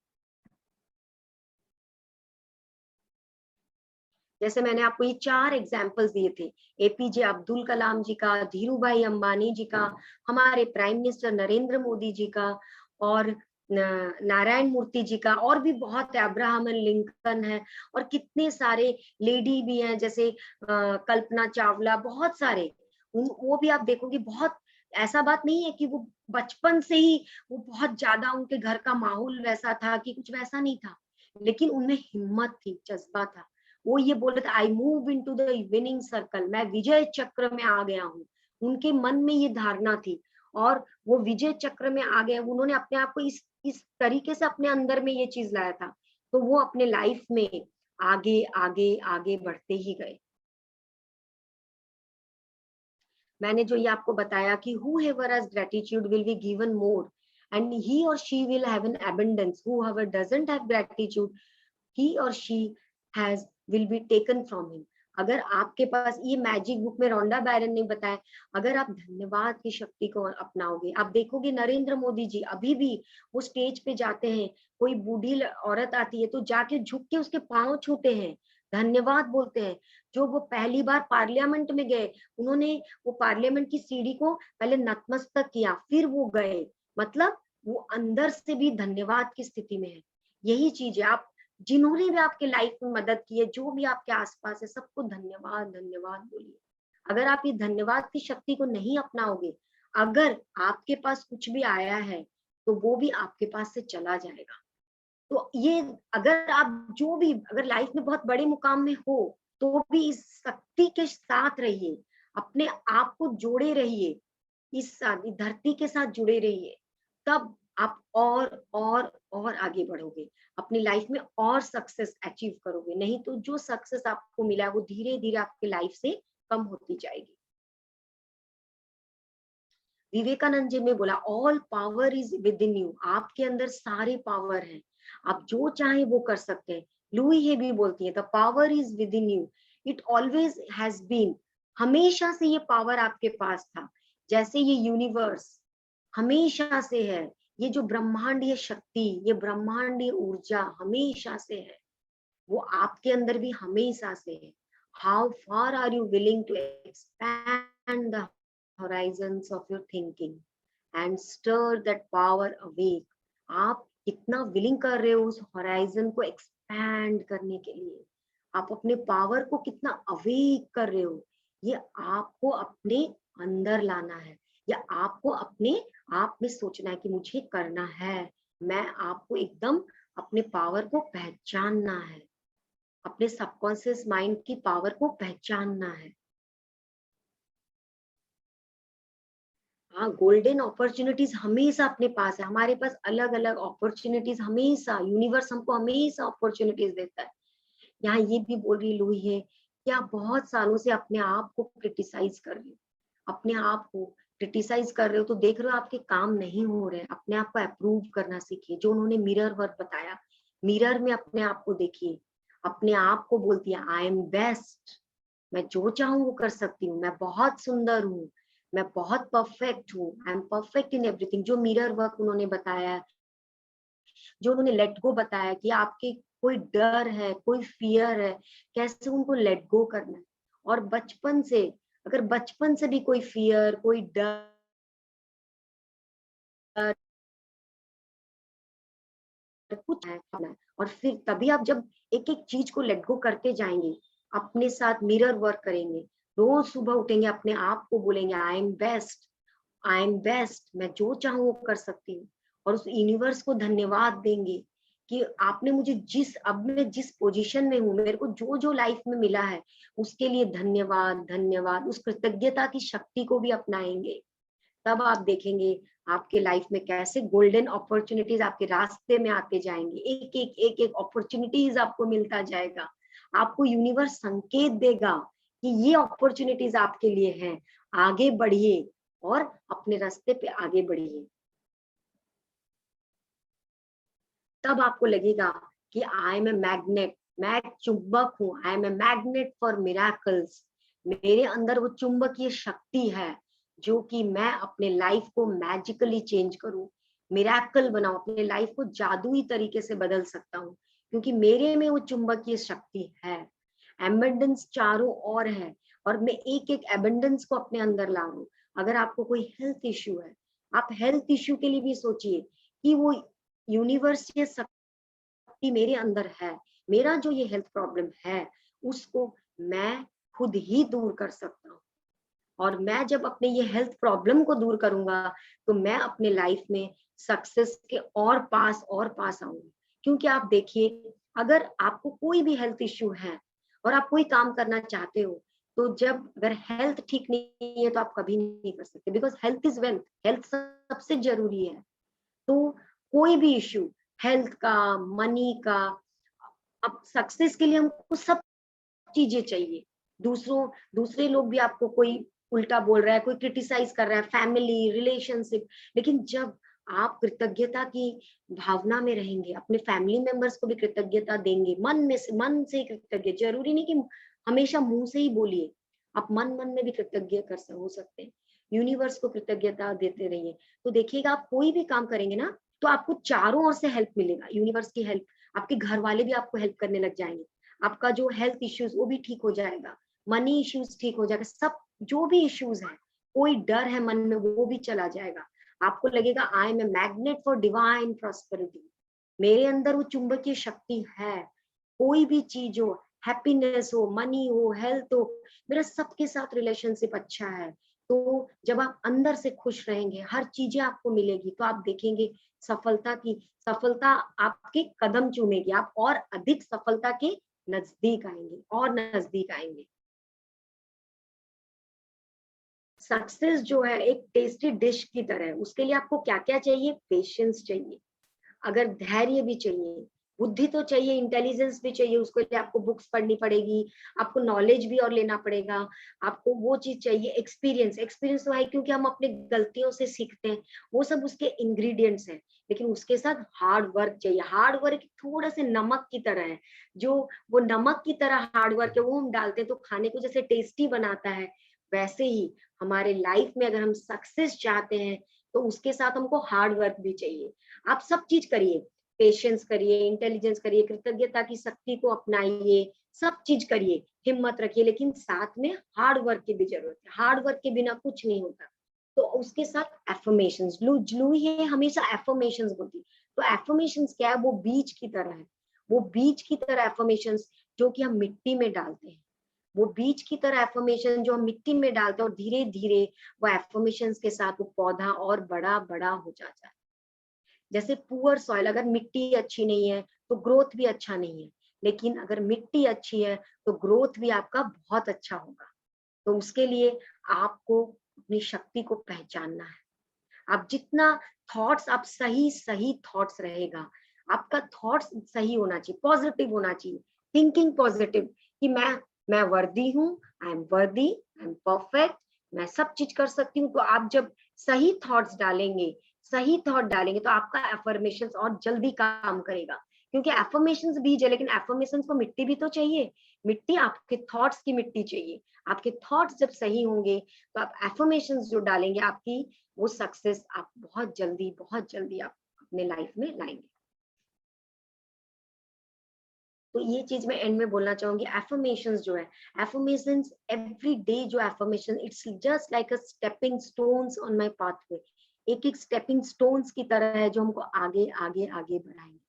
जैसे मैंने आपको ये 4 एग्जाम्पल्स दिए थे, एपीजे अब्दुल कलाम जी का, धीरू भाई अंबानी जी का, हमारे प्राइम मिनिस्टर नरेंद्र मोदी जी का, और नारायण मूर्ति जी का, और भी बहुत है, अब्राहम लिंकन है, और कितने सारे लेडी भी हैं, जैसे कल्पना चावला, बहुत सारे। वो भी आप देखोगे, बहुत ऐसा बात नहीं है कि वो बचपन से ही वो बहुत ज्यादा उनके घर का माहौल वैसा था, कि कुछ वैसा नहीं था, लेकिन उनमें हिम्मत थी, जज्बा था। वो ये बोल रहे थे, I move into the winning circle, मैं विजय चक्र में आ गया हूँ। उनके मन में ये धारणा थी, और वो विजय चक्र में आ गए। उन्होंने अपने आप को इस तरीके से अपने अंदर में ये चीज लाया था, तो वो अपने लाइफ में आगे आगे आगे बढ़ते ही गए। मैंने जो ये आपको बताया कि whoever has gratitude will be given more and he or she will have an abundance, whoever doesn't have gratitude he or she has will be taken from him। अगर आपके पास, ये मैजिक बुक में रोंडा बैरन ने बताया, अगर आप धन्यवाद की शक्ति को अपनाओगे, आप देखोगे नरेंद्र मोदी जी अभी भी वो स्टेज पे जाते हैं, कोई बूढ़ी औरत आती है तो जाके झुक के उसके पांव छूते हैं, धन्यवाद बोलते हैं। जो वो पहली बार पार्लियामेंट में गए, उन्होंने वो पार्लियामेंट की सीढ़ी को पहले नतमस्तक किया, फिर वो गए, मतलब वो अंदर से भी धन्यवाद की स्थिति में है। यही चीज है, आप जिन्होंने भी आपके लाइफ में मदद की है, जो भी आपके आसपास है, सबको धन्यवाद धन्यवाद बोलिए। अगर आप ये धन्यवाद की शक्ति को नहीं अपनाओगे, अगर आपके पास कुछ भी आया है तो वो भी आपके पास से चला जाएगा। तो ये, अगर आप जो भी, अगर लाइफ में बहुत बड़े मुकाम में हो तो भी इस शक्ति के साथ रहिए, अपने आप को जोड़े रहिए, इस धरती के साथ जुड़े रहिए, तब आप और आगे बढ़ोगे, अपनी लाइफ में और सक्सेस अचीव करोगे। नहीं तो जो सक्सेस आपको मिला वो धीरे धीरे आपकी लाइफ से कम होती जाएगी। विवेकानंद जी ने बोला, all power is within you, आपके अंदर सारे पावर हैं, आप जो चाहे वो कर सकते हैं। लुई हे भी बोलती है, the power is within you, it always has been, हमेशा से ये पावर आपके पास था। जैसे ये यूनिवर्स हमेशा से है, ये जो ब्रह्मांडीय शक्ति, ये ब्रह्मांडीय ऊर्जा हमेशा से है, वो आपके अंदर भी हमेशा से है। How far are you willing to expand the horizons of your thinking and stir that power awake। आप कितना विलिंग कर रहे हो उस होराइजन को एक्सपैंड करने के लिए, आप अपने पावर को कितना अवेक कर रहे हो, ये आपको अपने अंदर लाना है, या आपको अपने आप में सोचना है कि मुझे करना है। मैं आपको एकदम अपने पावर को पहचानना है, अपने सबकॉन्शियस माइंड की पावर को पहचानना है। हाँ, गोल्डन अपॉर्चुनिटीज हमेशा अपने पास है, हमारे पास अलग अलग अपॉर्चुनिटीज, हमेशा यूनिवर्स हमको हमेशा अपॉर्चुनिटीज देता है। यहाँ ये भी बोल रही लुई है कि आप बहुत सालों से अपने आप को क्रिटिसाइज कर रहे हो, अपने आप को क्रिटिसाइज कर रहे हो, तो देख रहे हो आपके काम नहीं हो रहे, अपने आप को अप्रूव करना सीखिए। जो उन्होंने मिरर वर्क बताया, मिरर में अपने आप को देखिए, अपने आप को बोलती है आई एम बेस्ट, मैं जो चाहूँ वो कर सकती हूँ, मैं बहुत सुंदर हूँ, मैं बहुत परफेक्ट हूँ, I M perfect in everything. जो मिरर वर्क उन्होंने बताया, जो उन्होंने लेट गो बताया कि आपके कोई डर है, कोई फियर है, कैसे उनको लेट गो करना है। और बचपन से, अगर बचपन से भी कोई फियर, कोई डर कुछ है, और फिर तभी आप जब एक एक चीज को लेट गो करते जाएंगे, अपने साथ मिरर वर्क करेंगे, रोज सुबह उठेंगे, अपने आप को बोलेंगे I am best, I am best, मैं जो चाहूँ वो कर सकती हूँ, और उस यूनिवर्स को धन्यवाद देंगे कि आपने मुझे अब मैं जिस पोजीशन में हूँ, मेरे को जो जो लाइफ में मिला है उसके लिए धन्यवाद धन्यवाद, उस कृतज्ञता की शक्ति को भी अपनाएंगे। तब आप देखेंगे आपके लाइफ में कैसे गोल्डन अपॉर्चुनिटीज आपके रास्ते में आते जाएंगे, एक एक अपॉर्चुनिटीज आपको मिलता जाएगा। आपको यूनिवर्स संकेत देगा कि ये अपॉर्चुनिटीज आपके लिए हैं, आगे बढ़िए और अपने रास्ते पे आगे बढ़िए। तब आपको लगेगा कि आई एम ए मैग्नेट, मैं चुंबक हूँ, I am a magnet for miracles, मेरे अंदर वो चुंबकीय शक्ति है जो कि मैं अपने लाइफ को मैजिकली चेंज करूं, मिराकल बनाऊं, अपने लाइफ को जादुई तरीके से बदल सकता हूँ, क्योंकि मेरे में वो चुंबकीय शक्ति है। एबंडेंस चारों ओर है, और मैं एक एक एबंडेंस को अपने अंदर ला रहा हूँ। अगर आपको कोई हेल्थ इश्यू है, आप हेल्थ इश्यू के लिए भी सोचिए कि वो यूनिवर्स ये शक्ति मेरे अंदर है, मेरा जो ये हेल्थ प्रॉब्लम है उसको मैं खुद ही दूर कर सकता हूँ। और मैं जब अपने ये हेल्थ प्रॉब्लम को दूर करूंगा तो मैं अपने लाइफ में सक्सेस के और पास आऊंगी। क्योंकि आप देखिए, अगर आपको कोई भी हेल्थ इश्यू है और आप कोई काम करना चाहते हो, तो जब अगर हेल्थ ठीक नहीं है तो आप कभी नहीं कर सकते, because health is wealth, health सबसे जरूरी है। तो कोई भी इश्यू, हेल्थ का, मनी का, अब सक्सेस के लिए हमको सब चीजें चाहिए। दूसरे लोग भी आपको कोई उल्टा बोल रहा है, कोई क्रिटिसाइज कर रहा है, फैमिली, रिलेशनशिप, लेकिन जब आप कृतज्ञता की भावना में रहेंगे, अपने फैमिली मेंबर्स को भी कृतज्ञता देंगे, मन से कृतज्ञ, जरूरी नहीं कि हमेशा मुंह से ही बोलिए, आप मन में भी कृतज्ञ हो सकते हैं। यूनिवर्स को कृतज्ञता देते रहिए, तो देखिएगा आप कोई भी काम करेंगे ना तो आपको चारों ओर से हेल्प मिलेगा, यूनिवर्स की हेल्प, आपके घर वाले भी आपको हेल्प करने लग जाएंगे, आपका जो हेल्थ इश्यूज वो भी ठीक हो जाएगा, मनी इश्यूज ठीक हो जाएगा, सब जो भी इश्यूज है, कोई डर है मन में वो भी चला जाएगा। आपको लगेगा I am a magnet for divine prosperity, मेरे अंदर वो चुंबकीय शक्ति है, कोई भी चीज हो, हैप्पीनेस हो, मनी हो, हेल्थ हो, मेरा सबके साथ रिलेशनशिप अच्छा है। तो जब आप अंदर से खुश रहेंगे, हर चीजें आपको मिलेगी, तो आप देखेंगे सफलता आपके कदम चूमेगी, आप और अधिक सफलता के नजदीक आएंगे और नजदीक आएंगे। सक्सेस जो है एक टेस्टी डिश की तरह है, उसके लिए आपको क्या क्या चाहिए? पेशेंस चाहिए, अगर धैर्य भी चाहिए, बुद्धि तो चाहिए, इंटेलिजेंस भी चाहिए, उसके लिए आपको बुक्स पढ़नी पड़ेगी, आपको नॉलेज भी और लेना पड़ेगा, आपको वो चीज चाहिए, एक्सपीरियंस तो है क्योंकि हम अपने गलतियों से सीखते हैं, वो सब उसके इंग्रेडिएंट्स हैं, लेकिन उसके साथ हार्ड वर्क चाहिए। हार्ड वर्क थोड़ा से नमक की तरह है, जो वो नमक की तरह हार्ड वर्क है, वो हम डालते हैं तो खाने को जैसे टेस्टी बनाता है, वैसे ही हमारे लाइफ में अगर हम सक्सेस चाहते हैं तो उसके साथ हमको हार्ड वर्क भी चाहिए। आप सब चीज करिए, पेशेंस करिए, इंटेलिजेंस करिए, कृतज्ञता की शक्ति को अपनाइए, सब चीज करिए, हिम्मत रखिए, लेकिन साथ में हार्ड वर्क की भी जरूरत है, हार्ड वर्क के बिना कुछ नहीं होता। तो उसके साथ एफर्मेशंस, जलू ही हमेशा एफर्मेशंस होती, तो एफर्मेशंस क्या है? वो बीज की तरह है, वो बीज की तरह एफर्मेशंस जो कि हम मिट्टी में डालते हैं, वो बीज की तरह एफर्मेशन जो हम मिट्टी में डालते हैं, और धीरे धीरे वो एफर्मेशन के साथ वो पौधा और बड़ा बड़ा हो जाता है। जैसे पुअर सॉइल, अगर मिट्टी अच्छी नहीं है तो ग्रोथ भी अच्छा नहीं है, लेकिन अगर मिट्टी अच्छी है तो ग्रोथ भी आपका बहुत अच्छा होगा। तो उसके लिए आपको अपनी शक्ति को पहचानना है। आप जितना थॉट्स, आप सही सही थॉट्स रहेगा, आपका थॉट्स सही होना चाहिए, पॉजिटिव होना चाहिए, थिंकिंग पॉजिटिव, कि मैं वर्दी हूँ, आई एम वर्दी, आई एम परफेक्ट, मैं सब चीज कर सकती हूँ। तो आप जब सही थॉट्स डालेंगे, सही थॉट डालेंगे, तो आपका एफर्मेशन और जल्दी काम करेगा, क्योंकि एफर्मेशन बीज है, लेकिन एफर्मेशन को मिट्टी भी तो चाहिए, मिट्टी आपके थॉट्स की मिट्टी चाहिए। आपके थॉट्स जब सही होंगे तो आप एफर्मेशन जो डालेंगे, आपकी वो सक्सेस आप बहुत जल्दी आप अपने लाइफ में लाएंगे। तो ये चीज मैं एंड में बोलना चाहूंगी, एफर्मेशंस जो है, एफर्मेशंस एवरी डे, जो affirmation, it's just like a stepping stones on my pathway, एक एक स्टेपिंग स्टोन्स की तरह है जो हमको आगे आगे आगे बढ़ाएंगे।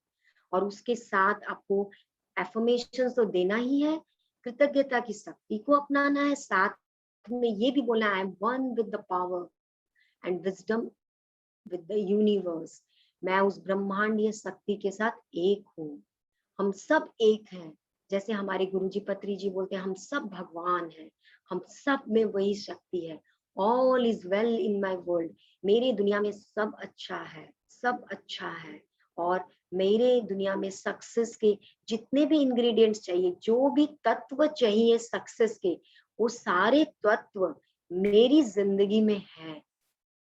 और उसके साथ आपको एफर्मेशंस तो देना ही है, कृतज्ञता की शक्ति को अपनाना है, साथ में ये भी बोलना, आई am one with the power and wisdom with the universe, मैं उस ब्रह्मांडीय शक्ति के साथ एक हूँ, हम सब एक हैं। जैसे हमारे गुरुजी पत्री जी बोलते हैं, हम सब भगवान हैं, हम सब में वही शक्ति है। All is well in my world, मेरी दुनिया में सब अच्छा है, सब अच्छा है। और मेरे दुनिया में सक्सेस के जितने भी इंग्रेडिएंट्स चाहिए, जो भी तत्व चाहिए सक्सेस के, वो सारे तत्व मेरी जिंदगी में है,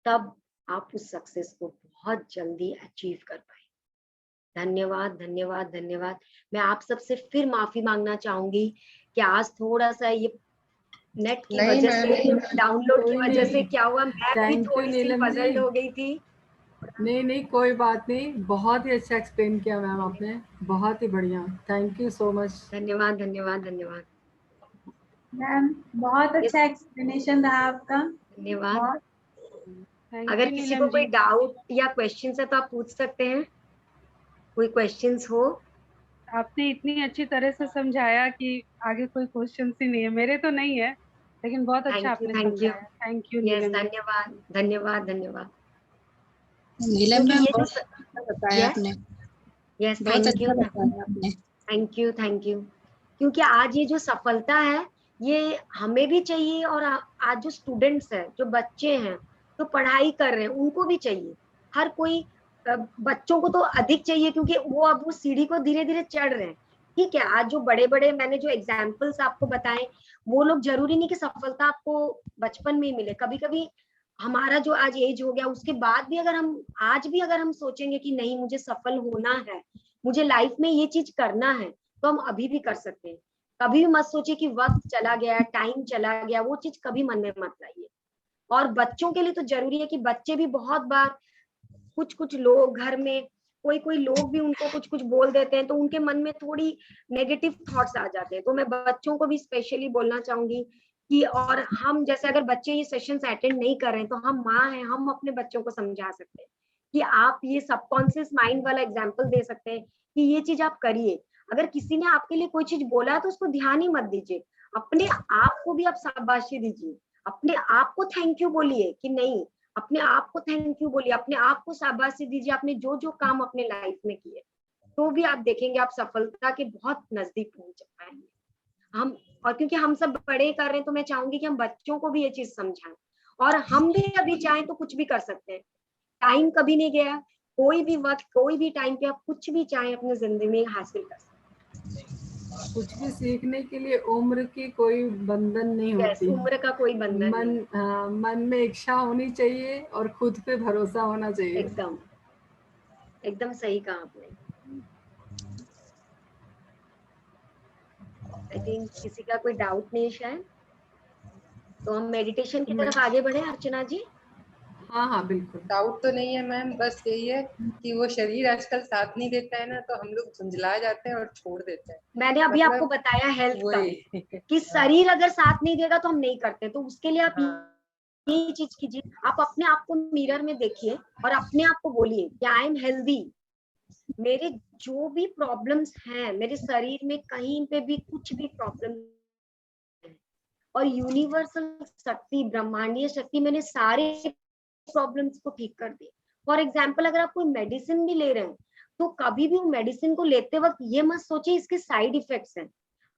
तब आप उस सक्सेस को बहुत जल्दी अचीव कर पाए। धन्यवाद धन्यवाद धन्यवाद। मैं आप सबसे फिर माफी मांगना चाहूंगी कि आज थोड़ा सा ये नेट की नहीं वजह से, डाउनलोड की कोई वजह से नहीं, क्या हुआ, मैं भी थैंक यू थोड़ी सी नीलम जी। पजल्ड हो गई थी। नहीं कोई बात नहीं, बहुत ही अच्छा एक्सप्लेन किया मैम आपने, बहुत ही बढ़िया, थैंक यू सो मच। धन्यवाद धन्यवाद धन्यवाद मैम बहुत Yes, अच्छा एक्सप्लेनेशन रहा आपका, धन्यवाद। बहुत अगर किसी को कोई डाउट या क्वेश्चन है तो आप पूछ सकते हैं। कोई क्वेश्चंस हो? आपने इतनी अच्छी तरह से समझाया कि आगे कोई क्वेश्चन ही नहीं है, मेरे तो नहीं है, लेकिन बहुत अच्छा थैंक यू, आपने थैंक यू। समझाया। Thank you yes, Neelam ji. धन्यवाद, धन्यवाद, धन्यवाद। नीलम क्योंकि मैम ये जो बहुत अच्छा बताया यस, आपने, यस, बहुत थैंक अच्छा यू, बताया आपने। Thank you, thank you. क्योंकि आज ये जो सफलता है, ये हमें भी चाहिए, और आज जो स्टूडेंट्स हैं, जो बच्चे हैं, जो पढ़ाई कर रहे हैं, उनको भी चाहिए। हर कोई बच्चों को तो अधिक चाहिए, क्योंकि वो अब वो सीढ़ी को धीरे धीरे चढ़ रहे हैं। ठीक है, आज जो बड़े बड़े मैंने जो एग्जाम्पल्स आपको बताए, वो लोग जरूरी नहीं कि सफलता आपको बचपन में ही मिले। कभी कभी हमारा जो आज एज हो गया, उसके बाद भी अगर हम आज भी अगर हम सोचेंगे कि नहीं, मुझे सफल होना है, मुझे लाइफ में ये चीज करना है, तो हम अभी भी कर सकते हैं। कभी भी मत सोचिए कि वक्त चला गया, टाइम चला गया, वो चीज कभी मन में मत लाइए। और बच्चों के लिए तो जरूरी है कि बच्चे भी बहुत बार कुछ कुछ लोग घर में, कोई कोई लोग भी उनको कुछ कुछ बोल देते हैं, तो उनके मन में थोड़ी नेगेटिव थॉट्स आ जाते हैं। तो मैं बच्चों को भी स्पेशली बोलना चाहूंगी कि, और हम जैसे अगर बच्चे ये सेशंस अटेंड नहीं कर रहे हैं, तो हम माँ हैं, हम अपने बच्चों को समझा सकते हैं कि आप ये सबकॉन्शियस माइंड वाला एग्जाम्पल दे सकते हैं कि ये चीज आप करिए। अगर किसी ने आपके लिए कोई चीज बोला है, तो उसको ध्यान ही मत दीजिए, अपने आप को भी आप शाबाशी दीजिए, अपने आप को थैंक यू बोलिए कि नहीं, अपने आप को थैंक यू बोलिए, अपने आप को शाबाशी दीजिए, आपने जो जो काम अपने लाइफ में किए, तो भी आप देखेंगे आप सफलता के बहुत नजदीक पहुंच पाएंगे। हम, और क्योंकि हम सब बड़े कर रहे हैं, तो मैं चाहूंगी कि हम बच्चों को भी ये चीज समझाएं, और हम भी अभी चाहें तो कुछ भी कर सकते हैं। टाइम कभी नहीं गया, कोई भी वक्त, कोई भी टाइम पे आप कुछ भी चाहें अपनी जिंदगी में हासिल कर सकते कुछ भी सीखने के लिए उम्र की कोई बंधन नहीं हैं। यस, होती। उम्र का कोई बंधन नहीं। मन में इच्छा होनी चाहिए और खुद पे भरोसा होना चाहिए। एकदम, एकदम सही कहा आपने। आई थिंक किसी का कोई डाउट नहीं है शायद, तो हम मेडिटेशन की तरफ आगे बढ़े अर्चना जी। हाँ हाँ बिल्कुल। डाउट तो नहीं है मैम, बस यही है कि वो शरीर आजकल साथ नहीं देता है ना, तो हम लोग झुंझला जाते हैं और छोड़ देते हैं। मैंने अभी आपको मतलब बताया हेल्थ का, वही कि शरीर अगर साथ नहीं देगा तो हम नहीं करते। तो उसके लिए आप यही चीज कीजिए, आप अपने आप को मिरर में देखिए और अपने आप को बोलिए कि आई एम हेल्दी। मेरे जो भी प्रॉब्लम्स हैं, मेरे शरीर में कहीं पे भी कुछ भी प्रॉब्लम है, और यूनिवर्सल शक्ति, ब्रह्मांडीय शक्ति मैंने सारे प्रॉब्लम्स को ठीक कर दी। फॉर एग्जाम्पल, अगर आप कोई मेडिसिन भी ले रहे हैं, तो कभी भी वो मेडिसिन को लेते वक्त ये मत सोचिए इसके साइड इफेक्ट्स हैं।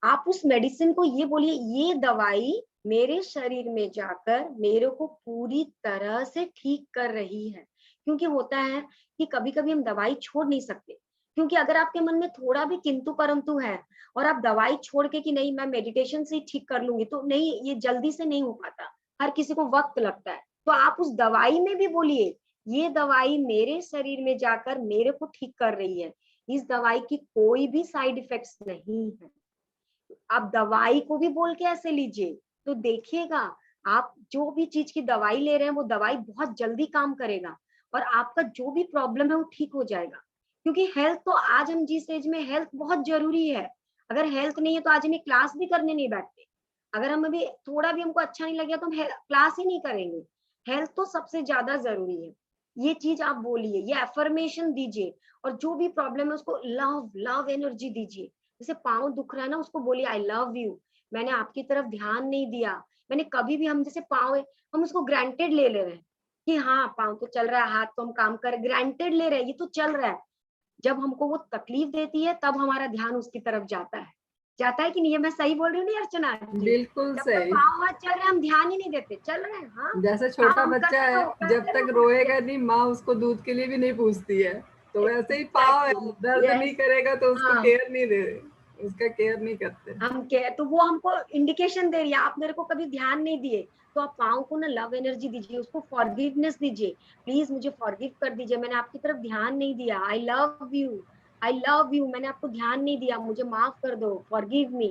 आप उस मेडिसिन को ये बोलिए, ये दवाई मेरे शरीर में जाकर मेरे को पूरी तरह से ठीक कर रही है। क्योंकि होता है कि कभी कभी हम दवाई छोड़ नहीं सकते, क्योंकि अगर आपके मन में थोड़ा भी किंतु परंतु है, और आप दवाई छोड़ के कि नहीं मैं मेडिटेशन से ही ठीक कर लूंगी, तो नहीं, ये जल्दी से नहीं हो पाता, हर किसी को वक्त लगता है। तो आप उस दवाई में भी बोलिए, ये दवाई मेरे शरीर में जाकर मेरे को ठीक कर रही है, इस दवाई की कोई भी साइड इफेक्ट्स नहीं है। आप दवाई को भी बोल के ऐसे लीजिए, तो देखिएगा आप जो भी चीज की दवाई ले रहे हैं, वो दवाई बहुत जल्दी काम करेगा, और आपका जो भी प्रॉब्लम है वो ठीक हो जाएगा। क्योंकि हेल्थ तो आज हम जिस एज में, हेल्थ बहुत जरूरी है। अगर हेल्थ नहीं है तो आज हमें क्लास भी करने नहीं बैठते। अगर हम अभी थोड़ा भी हमको अच्छा नहीं लगे तो हम क्लास ही नहीं करेंगे। हेल्थ तो सबसे ज्यादा जरूरी है। ये चीज आप बोलिए, ये एफर्मेशन दीजिए, और जो भी प्रॉब्लम है उसको लव लव एनर्जी दीजिए। जैसे पाँव दुख रहा है ना, उसको बोलिए आई लव यू, मैंने आपकी तरफ ध्यान नहीं दिया, मैंने कभी भी, हम जैसे पाँव है, हम उसको ग्रांटेड ले रहे हैं कि हाँ पाँव तो चल रहा है, हाथ तो हम काम कर, ग्रांटेड ले रहे हैं, ये तो चल रहा है। जब हमको वो तकलीफ देती है, तब हमारा ध्यान उसकी तरफ जाता है कि नहीं? ये मैं सही बोल रही हूँ नहीं अर्चना जी? बिल्कुल जब तक सही। पाँव हाथ चल रहे हैं, हम ध्यान ही नहीं देते, चल रहे हैं, हाँ जैसे छोटा काम बच्चा करते है, रहो, जब करते तक रहो। रोएगा नहीं, माँ उसको दूध के लिए भी नहीं पूछती है। तो वैसे ही पाँव है, दर्द नहीं यस, करेगा तो उसको हाँ, केयर नहीं दे, उसका केयर नहीं करते। हम क्या, तो वो हमको इंडिकेशन दे रही है, आप मेरे को कभी ध्यान नहीं दिए। तो आप पाँव को ना लव एनर्जी दीजिए, उसको फॉरगिवनेस दीजिए, प्लीज मुझे फॉरगिव कर दीजिए, मैंने आपकी तरफ ध्यान नहीं दिया, I love you, I love you, मैंने आपको ध्यान नहीं दिया, मुझे माफ कर दो, फॉरगिव मी।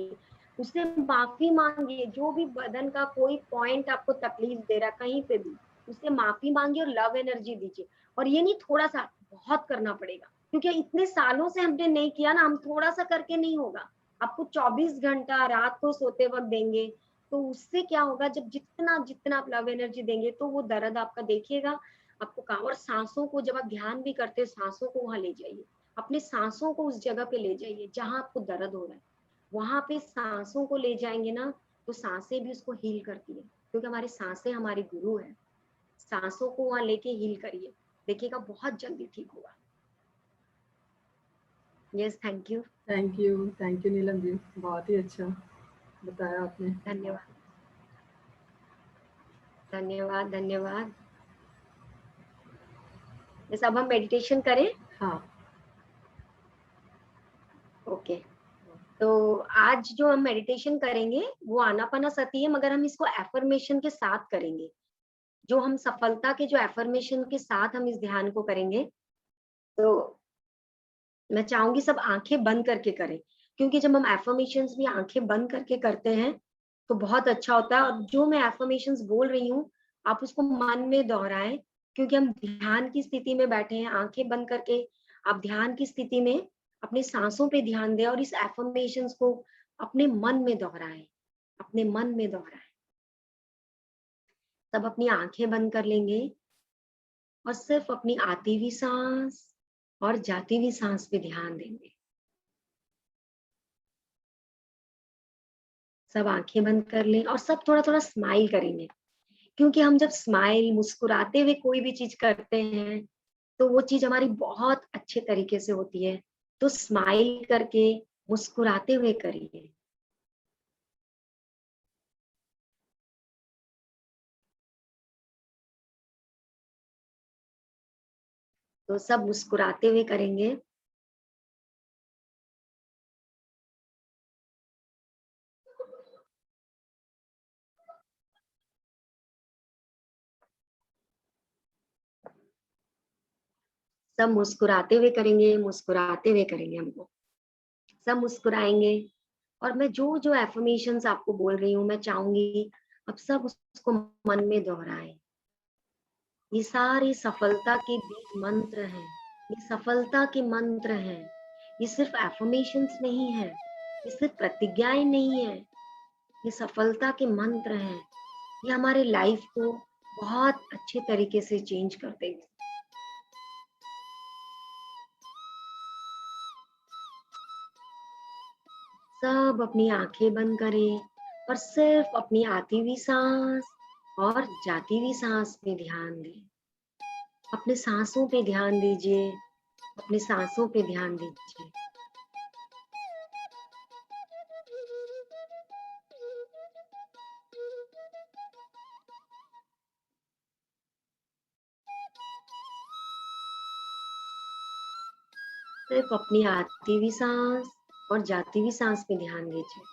उससे माफी मांगिए, जो भी बदन का कोई पॉइंट आपको तकलीफ दे रहा है कहीं पे भी, उससे माफी मांगिए और लव एनर्जी दीजिए। और ये नहीं थोड़ा सा, बहुत करना पड़ेगा, क्योंकि इतने सालों से हमने नहीं किया ना, हम थोड़ा सा करके नहीं होगा। आपको 24 घंटा रात को सोते वक्त देंगे, तो उससे क्या होगा, जब जितना जितना आप लव एनर्जी देंगे, तो वो दर्द आपका देखिएगा, आपको काम। और सांसों को जब आप ध्यान भी करते हैं, सांसों को वहां ले जाइए, अपने सांसों को उस जगह पे ले जाइए जहां आपको दर्द हो रहा है, वहां पे सांसों को ले जाएंगे ना तो सांसें भी उसको हील करती है, क्योंकि हमारी सांसें हमारी गुरु है। सांसों को वहां लेके हील करिए, देखिएगा बहुत जल्दी ठीक होगा। Yes, thank you. Thank you Neelam ji, बहुत ही अच्छा बताया आपने। धन्यवाद धन्यवाद धन्यवाद। जैसे अब हम मेडिटेशन करें। हाँ, ओके, तो आज जो हम मेडिटेशन करेंगे वो आनापानासती है, मगर हम इसको एफर्मेशन के साथ करेंगे। जो हम सफलता के जो एफर्मेशन के साथ हम इस ध्यान को करेंगे, तो मैं चाहूंगी सब आंखें बंद करके करें, क्योंकि जब हम एफर्मेशंस भी आंखें बंद करके करते हैं तो बहुत अच्छा होता है। और जो मैं एफर्मेशंस बोल रही हूँ आप उसको मन में दोहराएं, क्योंकि हम ध्यान की स्थिति में बैठे हैं। आंखें बंद करके आप ध्यान की स्थिति में अपने सांसों पे ध्यान दें और इस एफर्मेशंस को अपने मन में दोहराएं, अपने मन में दोहराएं। तब अपनी आंखें बंद कर लेंगे और सिर्फ अपनी आती हुई सांस और जाती हुई सांस पे ध्यान देंगे। सब आंखें बंद कर लें और सब थोड़ा थोड़ा स्माइल करेंगे, क्योंकि हम जब स्माइल मुस्कुराते हुए कोई भी चीज करते हैं तो वो चीज हमारी बहुत अच्छे तरीके से होती है। तो स्माइल करके मुस्कुराते हुए करिए। तो सब मुस्कुराते हुए करेंगे। सब मुस्कुराते हुए करेंगे, मुस्कुराते हुए करेंगे। हमको सब मुस्कुराएंगे और मैं जो जो एफर्मेशंस आपको बोल रही हूँ मैं चाहूंगी अब सब उसको मन में दोहराएं। ये सारे सफलता के बीज मंत्र हैं, ये सफलता के मंत्र हैं। ये सिर्फ एफर्मेशंस नहीं है, ये सिर्फ प्रतिज्ञाएं नहीं है, ये सफलता के मंत्र हैं। ये हमारे लाइफ को बहुत अच्छे तरीके से चेंज कर देंगे। सब अपनी आंखें बंद करें और सिर्फ अपनी आती हुई सांस और जाती हुई सांस पे ध्यान दें। अपने सांसों पे ध्यान दीजिए, अपने सांसों पे ध्यान दीजिए। सिर्फ अपनी आती हुई सांस और जाती हुई सांस पे ध्यान दीजिए।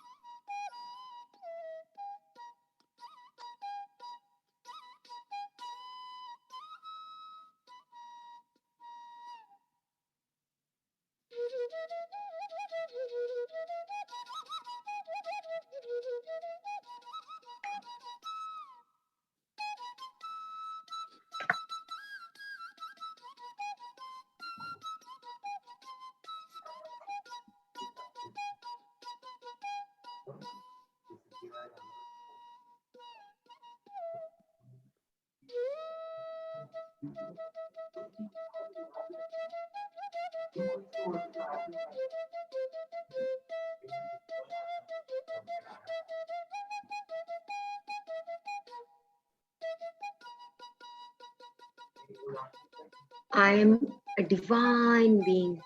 I am a divine being.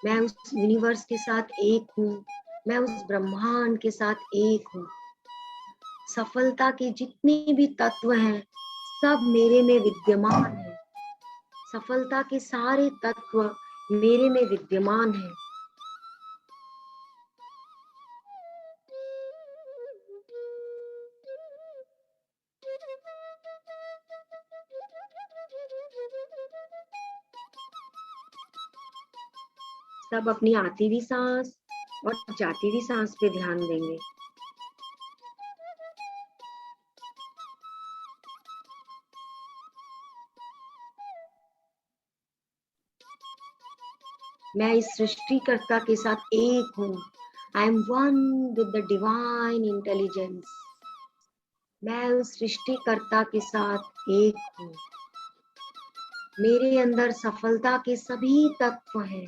मैं उस यूनिवर्स के साथ एक हूँ, मैं उस ब्रह्मांड के साथ एक हूँ। सफलता के जितने भी तत्व हैं सब मेरे में विद्यमान हैं। सफलता के सारे तत्व मेरे में विद्यमान हैं। सब अपनी आती हुई सांस और जाती हुई सांस पे ध्यान देंगे। मैं इस सृष्टिकर्ता के साथ एक हूँ। I am one with the divine intelligence. मैं उस सृष्टिकर्ता के साथ एक हूँ। मेरे अंदर सफलता के सभी तत्व हैं।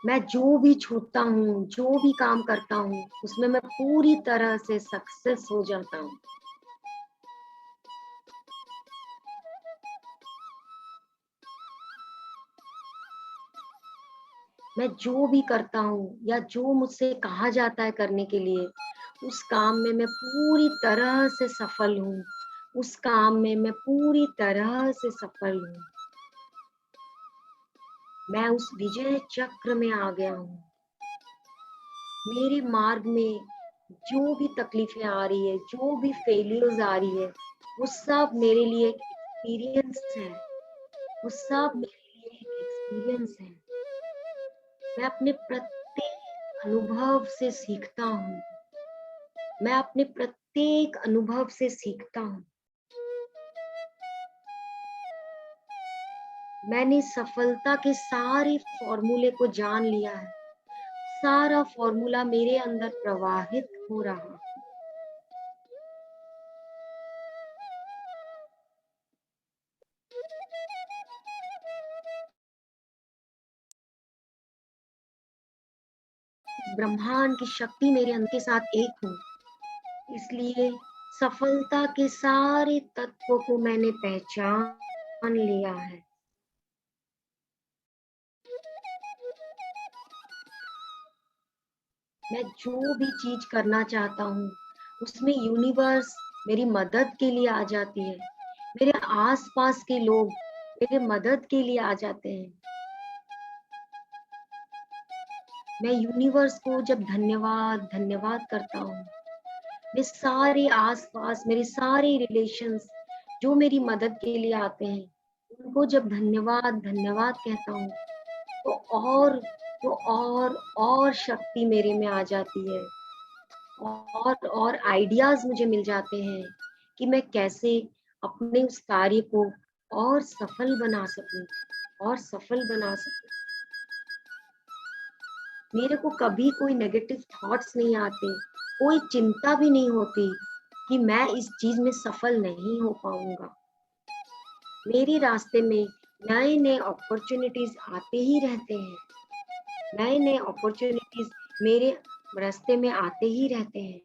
मैं जो भी छूता हूँ, जो भी काम करता हूँ, उसमें मैं पूरी तरह से सक्सेस हो जाता हूँ। मैं जो भी करता हूँ या जो मुझसे कहा जाता है करने के लिए, उस काम में मैं पूरी तरह से सफल हूँ। उस काम में मैं पूरी तरह से सफल हूँ। मैं उस विजय चक्र में आ गया हूँ। मेरे मार्ग में जो भी तकलीफें आ रही है, जो भी फेलियर्स आ रही है, वो सब मेरे लिए एक एक्सपीरियंस है। वो सब मेरे लिए एक एक्सपीरियंस है। मैं अपने प्रत्येक अनुभव से सीखता हूँ। मैं अपने प्रत्येक अनुभव से सीखता हूँ। मैंने सफलता के सारे फॉर्मूले को जान लिया है। सारा फॉर्मूला मेरे अंदर प्रवाहित हो रहा है। ब्रह्मांड की शक्ति मेरे अंदर के साथ एक हूँ। इसलिए सफलता के सारे तत्वों को मैंने पहचान लिया है। मैं जो भी चीज करना चाहता हूँ, उसमें यूनिवर्स मेरी मदद के लिए आ जाती है। मेरे आसपास के लोग मेरे मदद के लिए आ जाते हैं। मैं यूनिवर्स को जब धन्यवाद धन्यवाद करता हूँ, मेरे सारे आसपास मेरे सारे रिलेशंस जो मेरी मदद के लिए आते हैं, उनको जब धन्यवाद धन्यवाद कहता हूँ, तो और शक्ति मेरे में आ जाती है। और आइडियाज मुझे मिल जाते हैं कि मैं कैसे अपने उस कार्य को और सफल बना सकूं, और सफल बना सकूं। मेरे को कभी कोई नेगेटिव थॉट्स नहीं आते, कोई चिंता भी नहीं होती कि मैं इस चीज में सफल नहीं हो पाऊंगा। मेरे रास्ते में नए नए अपॉर्चुनिटीज आते ही रहते हैं। नए नए अपॉर्चुनिटीज मेरे रास्ते में आते ही रहते हैं।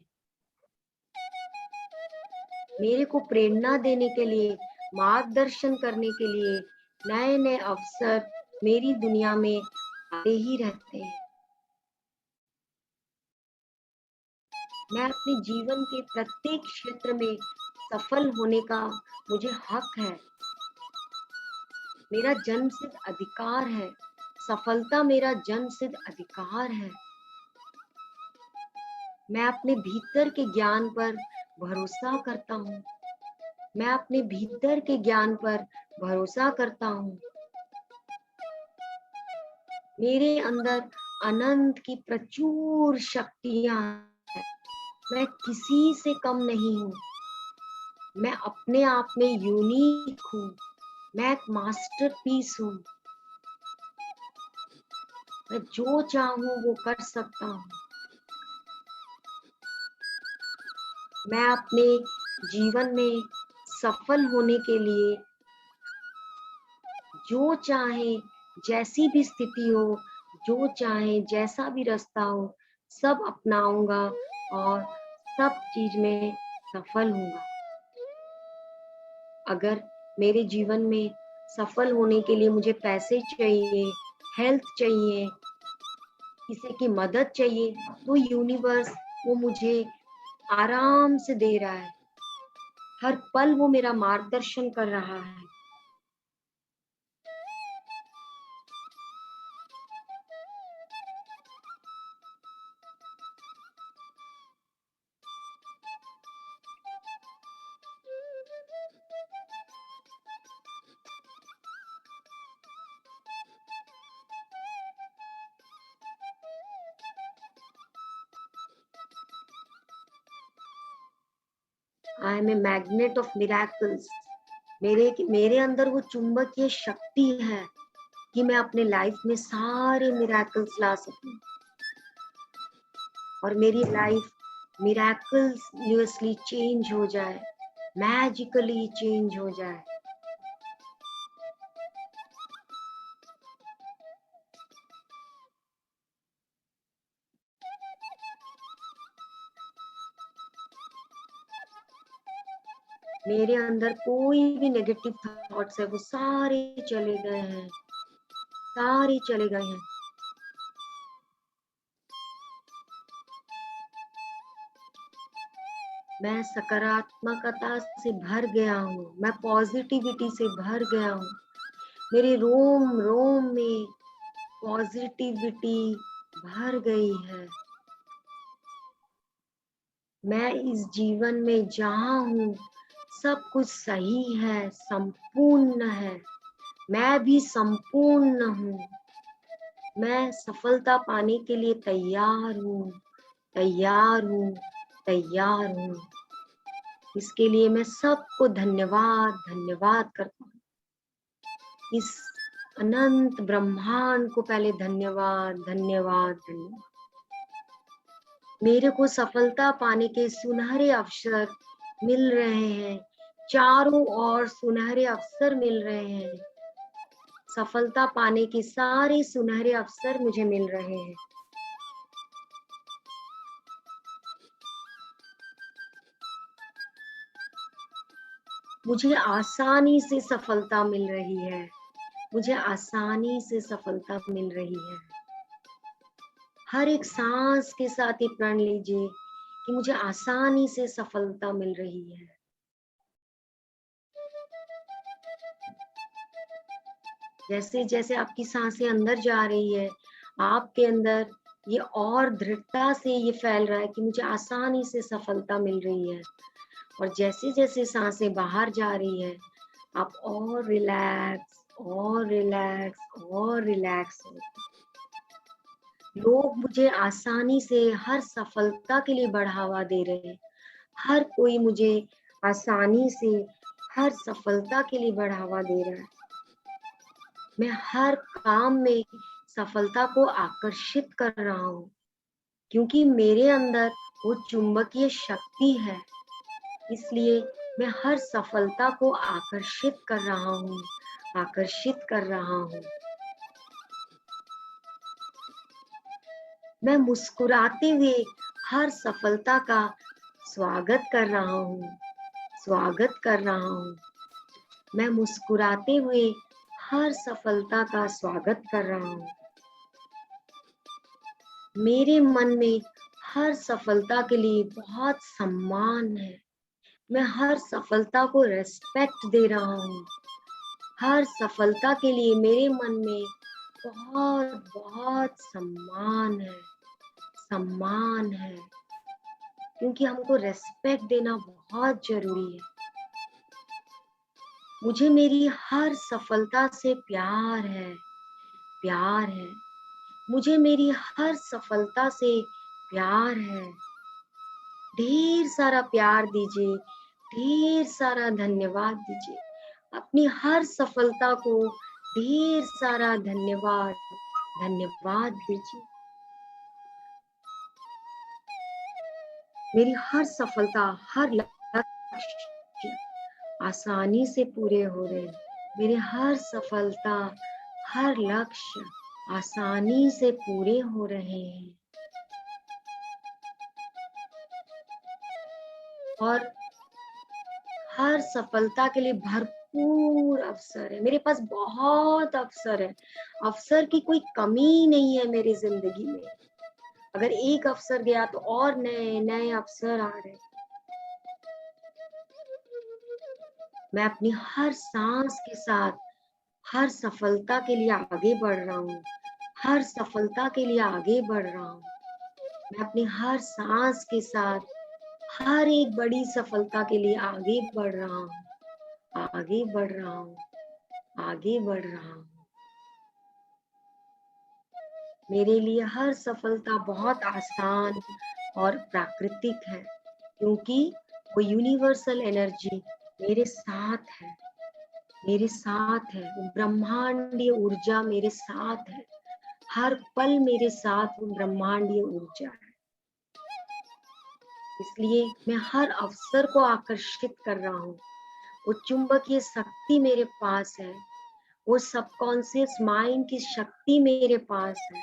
मेरे को प्रेरणा देने के लिए, मार्गदर्शन करने के लिए नए नए अवसर मेरी दुनिया में आते ही रहते हैं। मैं अपने जीवन के प्रत्येक क्षेत्र में सफल होने का मुझे हक है। मेरा जन्मसिद्ध अधिकार है। सफलता मेरा जन्मसिद्ध अधिकार है। मैं अपने भीतर के ज्ञान पर भरोसा करता हूँ। मैं अपने भीतर के ज्ञान पर भरोसा करता हूँ। मेरे अंदर अनंत की प्रचुर शक्तियां हैं। मैं किसी से कम नहीं हूँ। मैं अपने आप में यूनिक हूँ। मैं एक मास्टरपीस हूँ। मैं जो चाहूँ वो कर सकता हूँ। मैं अपने जीवन में सफल होने के लिए जो चाहे, जैसी भी स्थिति हो, जो चाहे जैसा भी रास्ता हो, सब अपनाऊंगा और सब चीज में सफल होऊंगा। अगर मेरे जीवन में सफल होने के लिए मुझे पैसे चाहिए, हेल्थ चाहिए, किसी की मदद चाहिए, तो यूनिवर्स वो मुझे आराम से दे रहा है। हर पल वो मेरा मार्गदर्शन कर रहा है। I am a magnet of miracles. मेरे अंदर वो चुंबकीय शक्ति है कि मैं अपने लाइफ में सारे मिराकल्स ला सकूं और मेरी लाइफ मिराकल्सली चेंज हो जाए, मैजिकली चेंज हो जाए। मेरे अंदर कोई भी नेगेटिव थॉट्स है वो सारे चले गए हैं, सारे चले गए हैं। मैं सकारात्मकता से भर गया हूँ, मैं पॉजिटिविटी से भर गया हूँ। मेरे रोम रोम में पॉजिटिविटी भर गई है। मैं इस जीवन में जहाँ हूँ सब कुछ सही है, संपूर्ण है। मैं भी संपूर्ण हूँ। मैं सफलता पाने के लिए तैयार हूँ, तैयार हूँ, तैयार हूँ। इसके लिए मैं सबको धन्यवाद धन्यवाद करता हूँ। इस अनंत ब्रह्मांड को पहले धन्यवाद धन्यवाद धन्यवाद। मेरे को सफलता पाने के सुनहरे अवसर मिल रहे हैं, चारों ओर सुनहरे अवसर मिल रहे हैं। सफलता पाने के सारे सुनहरे अवसर मुझे मिल रहे हैं। मुझे आसानी से सफलता मिल रही है, मुझे आसानी से सफलता मिल रही है। हर एक सांस के साथ ही प्रण लीजिए कि मुझे आसानी से सफलता मिल रही है। जैसे जैसे आपकी सांसें अंदर जा रही है, आपके अंदर ये और दृढ़ता से ये फैल रहा है कि मुझे आसानी से सफलता मिल रही है। और जैसे जैसे सांसें बाहर जा रही है, आप और रिलैक्स और रिलैक्स और रिलैक्स हो। लोग मुझे आसानी से हर सफलता के लिए बढ़ावा दे रहे हैं। हर कोई मुझे आसानी से हर सफलता के लिए बढ़ावा दे रहा है। मैं हर काम में सफलता को आकर्षित कर रहा हूँ, क्योंकि मेरे अंदर वो चुंबकीय शक्ति है। इसलिए मैं हर सफलता को आकर्षित कर रहा हूँ, आकर्षित कर रहा हूँ। मैं मुस्कुराते हुए हर सफलता का स्वागत कर रहा हूँ, स्वागत कर रहा हूँ। मैं मुस्कुराते हुए हर सफलता का स्वागत कर रहा हूँ। मेरे मन में हर सफलता के लिए बहुत सम्मान है। मैं हर सफलता को रेस्पेक्ट दे रहा हूँ। हर सफलता के लिए मेरे मन में बहुत बहुत सम्मान है, सम्मान है, क्योंकि हमको रेस्पेक्ट देना बहुत जरूरी है। मुझे मेरी हर सफलता से प्यार है, प्यार है। मुझे मेरी हर सफलता से प्यार है। ढेर सारा प्यार दीजिए, ढेर सारा धन्यवाद दीजिए। अपनी हर सफलता को ढेर सारा धन्यवाद धन्यवाद दीजिए। मेरी हर सफलता, हर लक्ष्य आसानी से पूरे हो रहे हैं। मेरी हर सफलता, हर लक्ष्य आसानी से पूरे हो रहे हैं। और हर सफलता के लिए भरपूर अवसर है। मेरे पास बहुत अवसर है। अवसर की कोई कमी नहीं है मेरी जिंदगी में। अगर एक अवसर गया तो और नए नए अवसर आ रहे। मैं अपनी हर सांस के साथ हर सफलता के लिए आगे बढ़ रहा हूँ, हर सफलता के लिए आगे बढ़ रहा हूँ। मैं अपनी हर सांस के साथ हर एक बड़ी सफलता के लिए आगे बढ़ रहा हूँ, आगे बढ़ रहा हूँ, आगे बढ़ रहा हूँ। मेरे लिए हर सफलता बहुत आसान और प्राकृतिक है, क्योंकि वो यूनिवर्सल एनर्जी मेरे साथ है, मेरे साथ है। वो ब्रह्मांडीय ऊर्जा मेरे साथ है। हर पल मेरे साथ वो ब्रह्मांडीय ऊर्जा है। इसलिए मैं हर अवसर को आकर्षित कर रहा हूँ। वो चुंबकीय शक्ति मेरे पास है, वो सबकॉन्शियस माइंड की शक्ति मेरे पास है।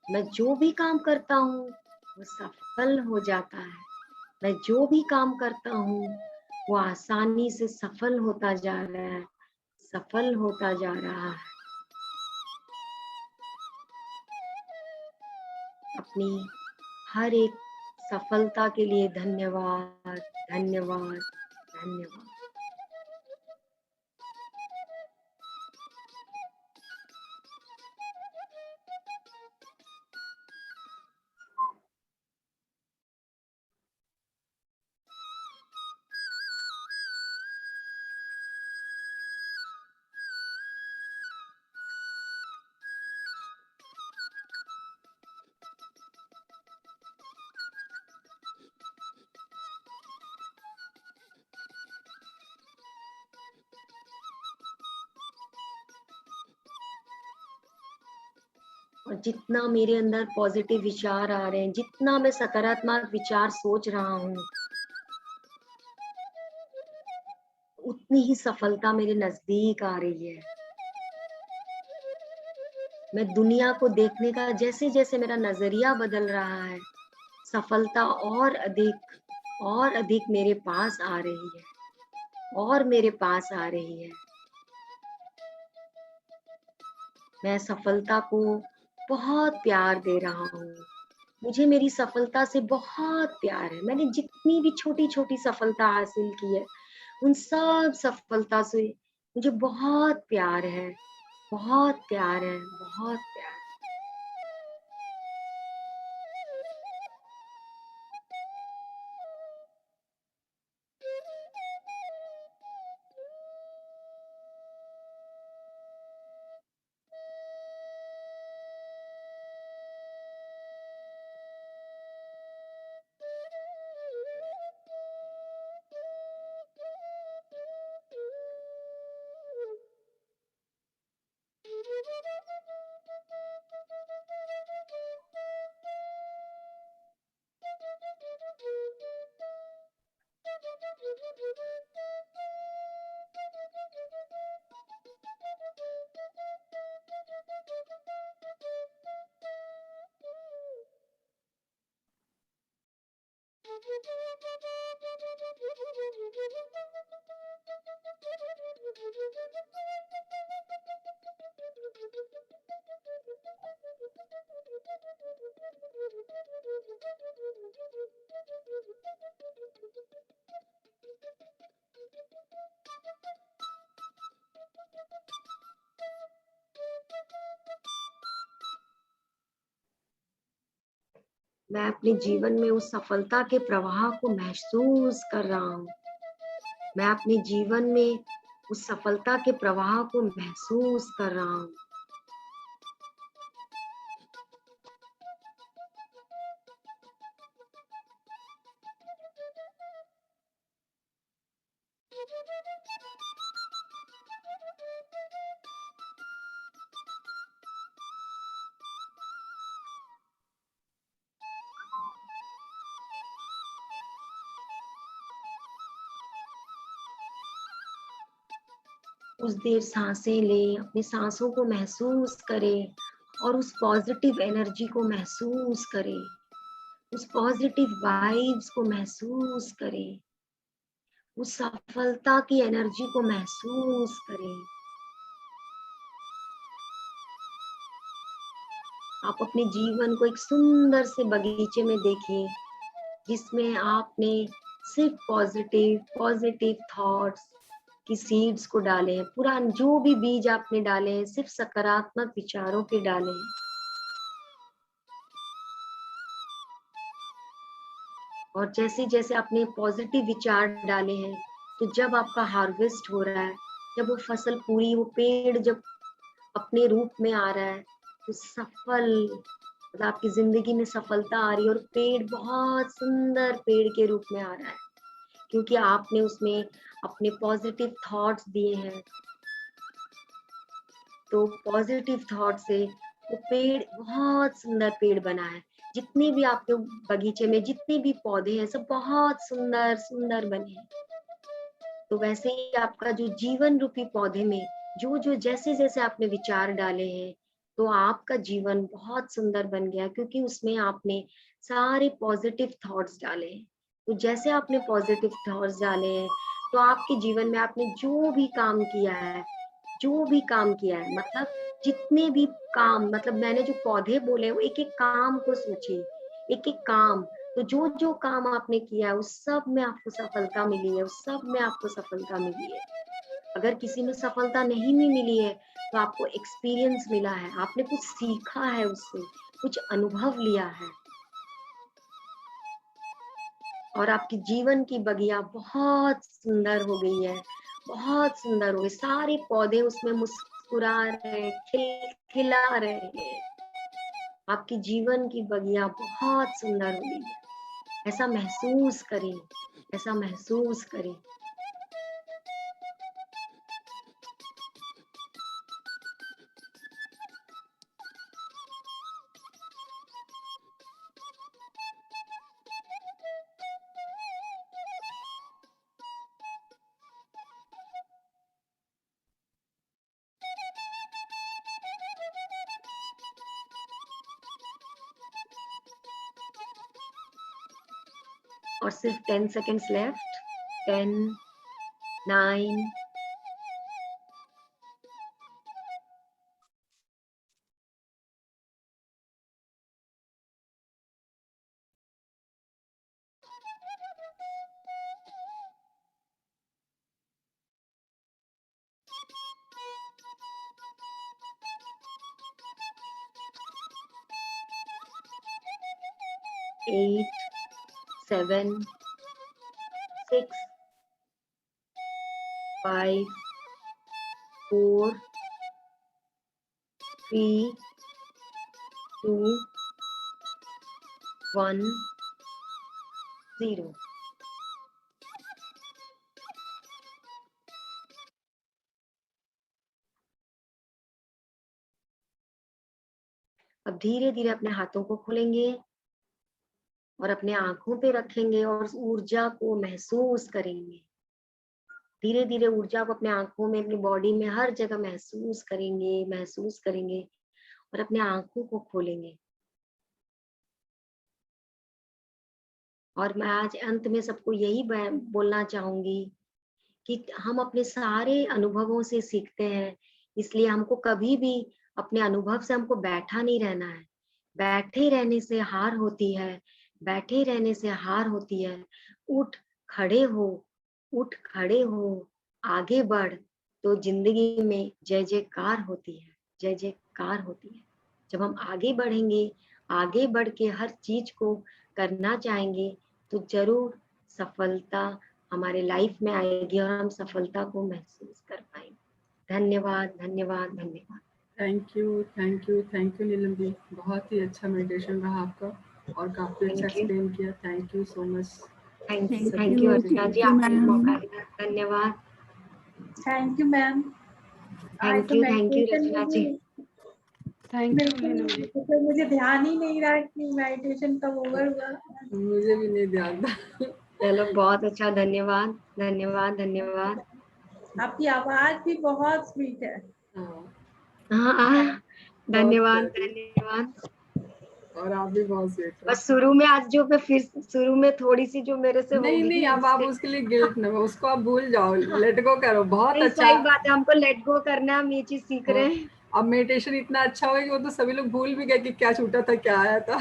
मैं जो भी काम करता हूँ वो सफल हो जाता है। मैं जो भी काम करता हूँ वो आसानी से सफल होता जा रहा है, सफल होता जा रहा है। अपनी हर एक सफलता के लिए धन्यवाद, धन्यवाद, धन्यवाद। और जितना मेरे अंदर पॉजिटिव विचार आ रहे हैं, जितना मैं सकारात्मक विचार सोच रहा हूँ, उतनी ही सफलता मेरे नजदीक आ रही है। मैं दुनिया को देखने का जैसे जैसे मेरा नजरिया बदल रहा है, सफलता और अधिक मेरे पास आ रही है, और मेरे पास आ रही है। मैं सफलता को बहुत प्यार दे रहा हूँ। मुझे मेरी सफलता से बहुत प्यार है। मैंने जितनी भी छोटी छोटी सफलता हासिल की है, उन सब सफलता से मुझे बहुत प्यार है, बहुत प्यार है, बहुत प्यार। मैं अपने जीवन में उस सफलता के प्रवाह को महसूस कर रहा हूँ। मैं अपने जीवन में उस सफलता के प्रवाह को महसूस कर रहा हूँ। कुछ देर सांसें लें, अपनी सांसों को महसूस करें और उस पॉजिटिव एनर्जी को महसूस करें, उस पॉजिटिव वाइब्स को महसूस करें, उस सफलता की एनर्जी को महसूस करें। आप अपने जीवन को एक सुंदर से बगीचे में देखिए, जिसमें आपने सिर्फ पॉजिटिव पॉजिटिव थॉट्स की सीड्स को डाले हैं। पूरा जो भी बीज आपने डाले हैं, सिर्फ सकारात्मक विचारों के डाले हैं। और जैसे जैसे आपने पॉजिटिव विचार डाले हैं, तो जब आपका हार्वेस्ट हो रहा है, जब वो फसल पूरी, वो पेड़ जब अपने रूप में आ रहा है, तो मतलब आपकी जिंदगी में सफलता आ रही है और पेड़ बहुत सुंदर पेड़ के रूप में आ रहा है, क्योंकि आपने उसमें अपने पॉजिटिव थॉट्स दिए हैं। तो पॉजिटिव थॉट से वो पेड़ बहुत सुंदर पेड़ बना है। जितने भी आपके बगीचे में जितने भी पौधे हैं, सब बहुत सुंदर सुंदर बने हैं। तो वैसे ही आपका जो जीवन रूपी पौधे में जो जो जैसे जैसे आपने विचार डाले हैं, तो आपका जीवन बहुत सुंदर बन गया, क्योंकि उसमें आपने सारे पॉजिटिव थॉट्स डाले हैं। तो जैसे आपने पॉजिटिव थॉट्स डाले हैं, तो आपके जीवन में आपने जो भी काम किया है, मतलब जितने भी काम, मतलब मैंने जो पौधे बोले वो एक एक काम को सोचिए, एक एक काम। तो जो जो काम आपने किया है उस सब में आपको सफलता मिली है, उस सब में आपको सफलता मिली है। अगर किसी में सफलता नहीं भी मिली है तो आपको एक्सपीरियंस मिला है, आपने कुछ सीखा है उससे, कुछ अनुभव लिया है, और आपकी जीवन की बगिया बहुत सुंदर हो गई है, बहुत सुंदर हो गई। सारे पौधे उसमें मुस्कुरा रहे, खिलखिला रहे हैं। आपकी जीवन की बगिया बहुत सुंदर हो गई है। ऐसा महसूस करें, ऐसा महसूस करें। और सिर्फ 10 सेकेंड्स लेफ्ट। 10, 9, एट, 7, 6, 5, 4, 3, 2, 1, 0। अब धीरे धीरे अपने हाथों को खोलेंगे और अपने आंखों पे रखेंगे और उस ऊर्जा को महसूस करेंगे। धीरे धीरे ऊर्जा को अपने आंखों में, अपनी बॉडी में हर जगह महसूस करेंगे और अपने आंखों को खोलेंगे। और मैं आज अंत में सबको यही बोलना चाहूंगी कि हम अपने सारे अनुभवों से सीखते हैं, इसलिए हमको कभी भी अपने अनुभव से हमको बैठा नहीं रहना है। बैठे रहने से हार होती है, बैठे रहने से हार होती है। उठ खड़े हो, उठ खड़े हो, आगे बढ़, तो जिंदगी में जय जयकार होती है, जय जयकार होती है। जब हम आगे बढ़ेंगे, आगे बढ़ के हर चीज को करना चाहेंगे, तो जरूर सफलता हमारे लाइफ में आएगी और हम सफलता को महसूस कर पाएंगे। धन्यवाद, धन्यवाद, धन्यवाद। थैंक यू नीलम जी, बहुत ही अच्छा मेडिटेशन रहा आपका और काफी अच्छा एक्सप्लेन किया। Thank you so much. Thank you Archana ji, आपने मौका दिया। धन्यवाद। Thank you ma'am. Thank you Rachna ji. Thank you Neelam ji. तो मुझे ध्यान ही नहीं रहा कि मेडिटेशन कब ओवर हुआ। मुझे भी नहीं ध्यान था। चलो बहुत अच्छा, धन्यवाद, धन्यवाद, धन्यवाद। आपकी आवाज भी बहुत स्वीट है। हाँ, धन्यवाद, धन्यवाद। और आप भी बहुत स्वीट हो। बस शुरू में आज जो मैं फिर शुरू में थोड़ी सी जो मेरे से नहीं, अब आप उसके लिए गिल्ट न हो, उसको आप भूल जाओ, लेट गो करो। बहुत अच्छा, सही बात है, हमको लेट गो करना है, हम ये चीज सीख रहे हैं। अब मेडिटेशन इतना अच्छा होगा कि वो तो सभी लोग भूल भी गए कि क्या छूटा था, क्या आया था।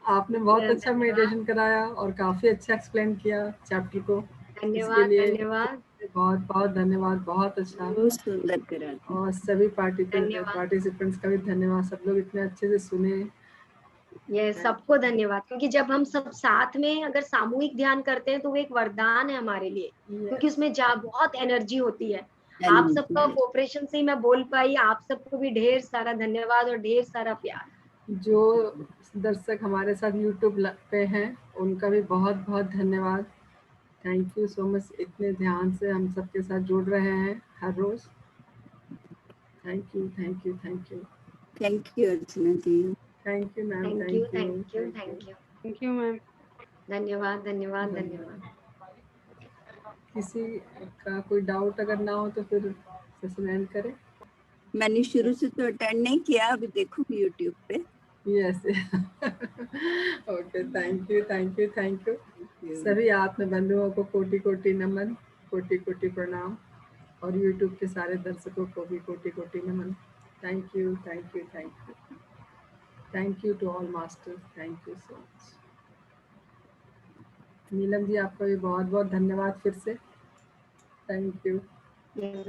आपने बहुत अच्छा मेडिटेशन कराया और काफी अच्छा एक्सप्लेन किया चैप्टर को। धन्यवाद, धन्यवाद, बहुत बहुत धन्यवाद, बहुत अच्छा, बहुत सुंदर करा। और सभी पार्टिसिपेंट्स का भी धन्यवाद, सब लोग इतने अच्छे से सुने। ये सबको धन्यवाद, क्योंकि जब हम सब साथ में अगर सामूहिक ध्यान करते हैं तो वो एक वरदान है हमारे लिए, क्योंकि उसमें बहुत एनर्जी होती है। आप सबका कोऑपरेशन से ही मैं बोल पाई। आप सबको भी ढेर सारा धन्यवाद और ढेर सारा प्यार। जो दर्शक हमारे साथ यूट्यूब पे हैं उनका भी बहुत बहुत धन्यवाद। थैंक यू सो मच, इतने ध्यान से हम सबके साथ जुड़ रहे हैं हर रोज। Thank you Archana ji. Thank you ma'am. Thank you ma'am. धन्यवाद, धन्यवाद, धन्यवाद। किसी का कोई डाउट अगर ना हो तो फिर सेशन एंड करें। मैंने शुरू से तो अटेंड नहीं किया, अभी देखूंगी यूट्यूब पे। Yes okay, thank you thank you thank you. सभी आत्म बंधुओं को कोटि कोटि नमन, कोटि कोटि प्रणाम, और यूट्यूब के सारे दर्शकों को भी कोटि कोटि नमन। Thank you thank you thank you thank you to all masters, thank you so much. Neelam ji आपका भी बहुत बहुत धन्यवाद फिर से, थैंक यू। Yes,